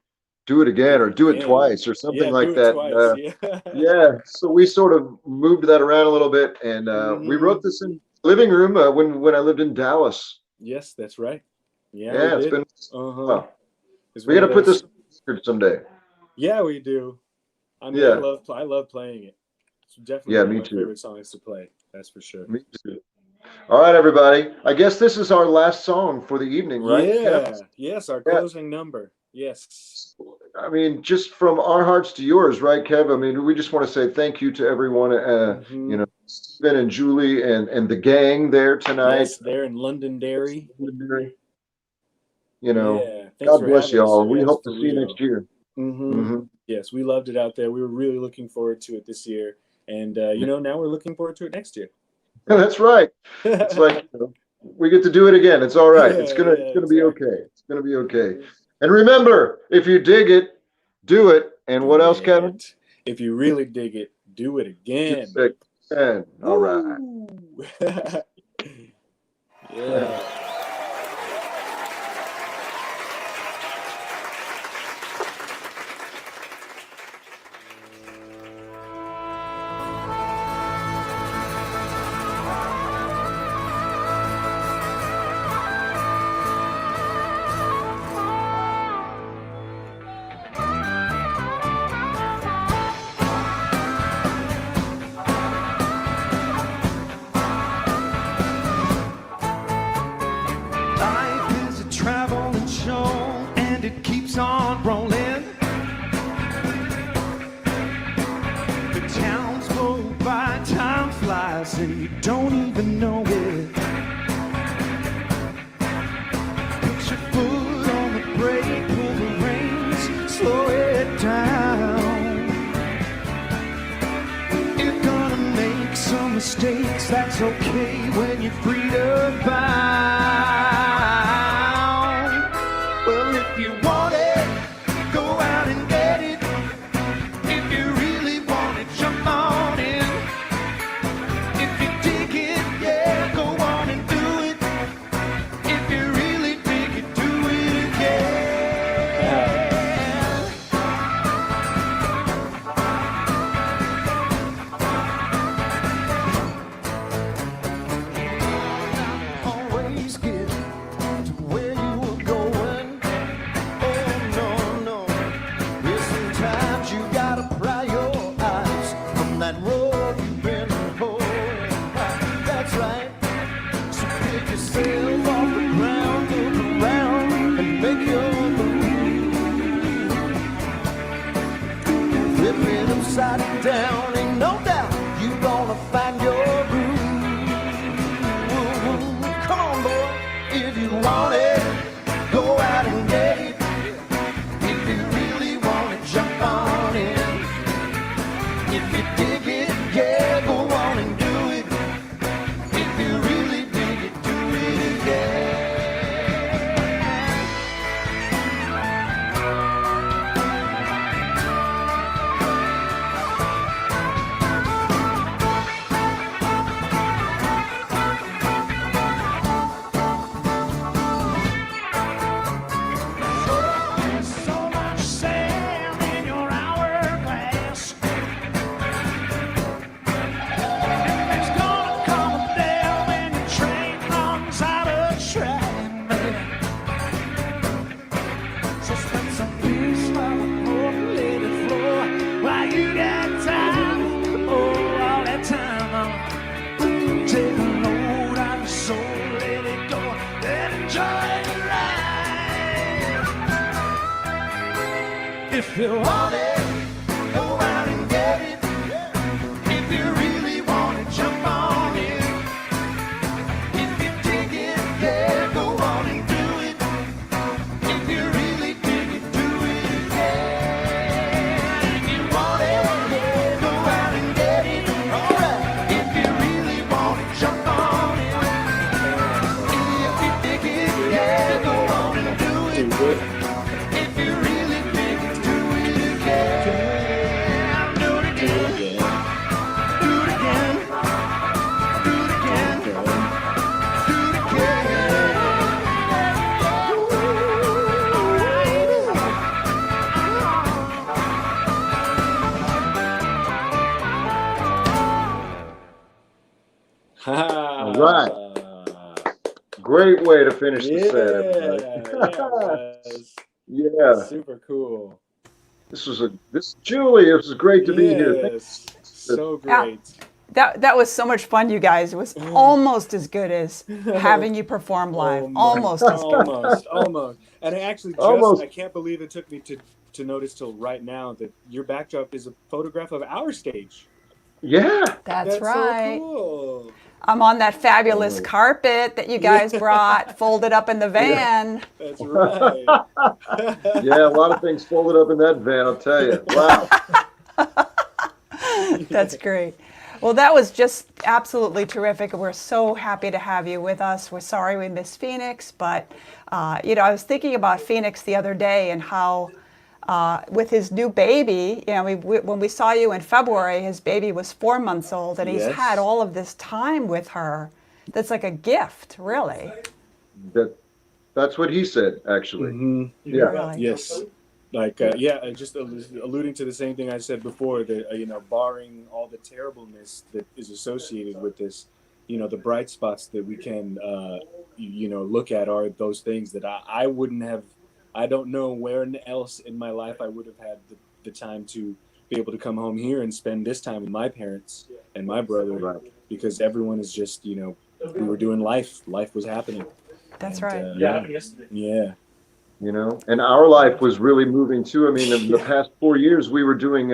do it again, or do it Again. twice, or something Yeah, like do it that." twice. Yeah. Yeah, so we sort of moved that around a little bit, and we wrote this in the living room when I lived in Dallas. Yes, that's right. Yeah, we Yeah, it's did. been well. It's We one got of to put those. this on record someday. Yeah, we do. I mean, Yeah, I love playing it. It's definitely yeah, one of me my too. favorite songs to play. That's for sure. Me too. All right, everybody. I guess this is our last song for the evening, right, Kev? Yeah. Yes, our Yeah. closing number. Yes. I mean, just from our hearts to yours, right, Kev? I mean, we just want to say thank you to everyone, you know, Stephen and Julie and the gang there tonight. Yes, there in Londonderry. You know, Yeah. Thanks God for bless having us. y'all. We Yes, hope for to see you real. next year. Yes, we loved it out there. We were really looking forward to it this year, and you know, now we're looking forward to it next year. That's right. It's like, you know, we get to do it again. It's all right. Yeah, It's gonna be exactly. okay. It's gonna be okay. And remember, if you dig it, do it. And what else, Kevin? If you really dig it, do it again. Do it again. All right. Yeah. Life is a traveling show and it keeps on rolling. The towns go by, time flies and you don't even know it. Put your foot on the brake, pull the reins, slow it down. You're gonna make some mistakes, that's okay when you're free to bound. Well, if you want it, go out and get it. If you really want it, jump on in. If you dig it, yeah, go on and do it. If you really dig it, do it again. Always get to where you were going. Oh no, no. Yes, sometimes you gotta pry your eyes from that road you've been on. That's right. So pick yourself off the ground, look around, and make your move. Flip it upside down, ain't no doubt you're gonna find your groove. Come on, boy, if you want it, go out and get it. If you really want it, jump on in. If you dig it, yeah, go on and do it. If you really dig it, do it again. you want it, go out and get it. If you really want it, jump on it. If you dig it, yeah, go on and do it. If you really dig it, do it, yeah. If you want it, yeah, go out and get it. Alright. If you really want it, jump on it. If you dig it, yeah, go on and do it. Do it. If you really dig it, do it, yeah. Do it again. Yeah. Do it again. Do it again. Okay. Do it All right. Great way to finish the set, everybody. Yeah, Yeah, super cool. Julie, this is great to be here. Yes, so great. That was so much fun, you guys. It was almost as good as having you perform live. Almost as good. Almost. And I actually Almost. I can't believe it took me to notice till right now that your backdrop is a photograph of our stage. Yeah, That's right. So cool. I'm on that fabulous carpet that you guys brought, folded up in the van. That's right. yeah, a lot of things folded up in that van, I'll tell you. Wow. That's great. Well, that was just absolutely terrific. We're so happy to have you with us. We're sorry we missed Phoenix, but I was thinking about Phoenix the other day and how with his new baby, when we saw you in February, his baby was 4 months old, and he's Yes. had all of this time with her. That's like a gift, really. That's what he said, actually. Mm-hmm. Yeah. Really. Yes. Like, just alluding to the same thing I said before, that, barring all the terribleness that is associated with this, the bright spots that we can, look at are those things that I wouldn't have, I don't know where else in my life I would have had the time to be able to come home here and spend this time with my parents and my brother, Right. because everyone is just, we were doing life. Life was happening. That's And, right. Yeah. And our life was really moving too. I mean, in the past 4 years, we were doing,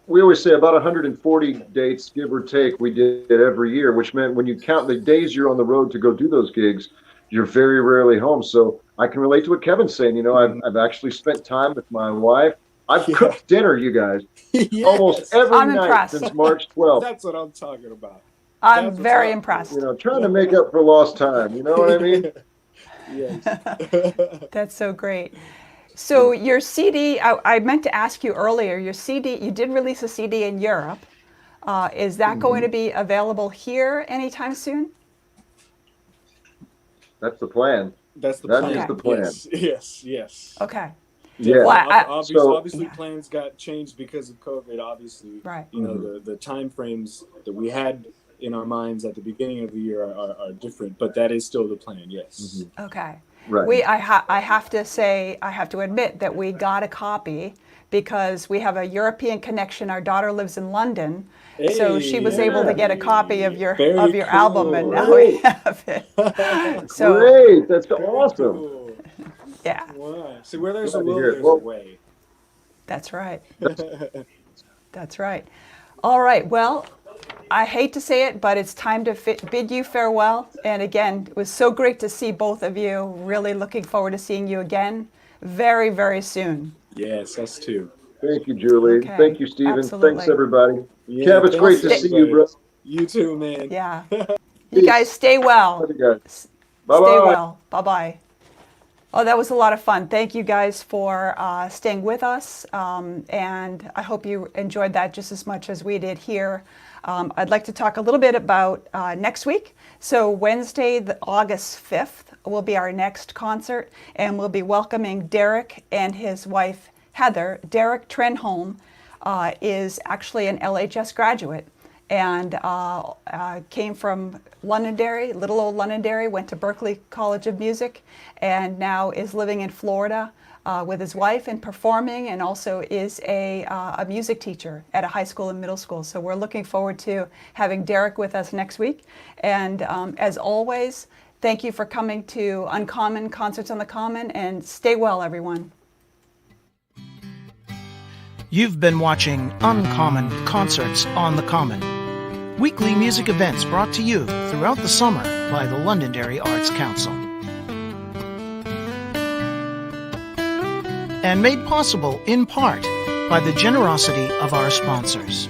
we always say about 140 dates, give or take, we did every year, which meant when you count the days you're on the road to go do those gigs, you're very rarely home. So I can relate to what Kevin's saying. I've actually spent time with my wife. I've cooked dinner, you guys, Yes. almost every I'm night impressed. since March 12th. That's what I'm talking about. I'm That's what's very up. impressed. Trying to make up for lost time. You know what I mean? Yes. That's so great. So your CD, I meant to ask you earlier, your CD, you did release a CD in Europe. Is that going to be available here anytime soon? That's the plan. That's the That plan. is the plan. Yes. Okay. Yeah. Well, Obviously, Yeah. plans got changed because of COVID. Obviously, Right. The time frames that we had in our minds at the beginning of the year are different, but that is still the plan. Yes. Okay. Right. I have to admit that we got a copy because we have a European connection. Our daughter lives in London, so she was able to get a copy of your Very album, and cool. now we have it. So Great. That's awesome. Cool. yeah, Wow. See, where there's Glad a to will, hear it. there's Well- a way. that's right. That's right. All right. Well, I hate to say it, but it's time to bid you farewell. And again, it was so great to see both of you. Really looking forward to seeing you again very, very soon. Yes, us too. Thank you, Julie. Okay. Thank you, Stephen. Absolutely. Thanks, everybody. Yeah, Kev, it's thanks, great to see you, everybody. bro. You too, man. Yeah. You guys stay well. Love you guys. Stay Bye-bye. well. Bye-bye. Oh, that was a lot of fun. Thank you guys for staying with us. And I hope you enjoyed that just as much as we did here. I'd like to talk a little bit about next week. So Wednesday, August 5th, will be our next concert. And we'll be welcoming Derek and his wife, Heather. Derek Trenholm is actually an LHS graduate and came from Londonderry, little old Londonderry, went to Berklee College of Music, and now is living in Florida with his wife and performing, and also is a music teacher at a high school and middle school. So we're looking forward to having Derek with us next week. And as always, thank you for coming to UnCommon Concerts on the Common, and stay well, everyone. You've been watching UnCommon Concerts on the Common, weekly music events brought to you throughout the summer by the Londonderry Arts Council. And made possible in part by the generosity of our sponsors.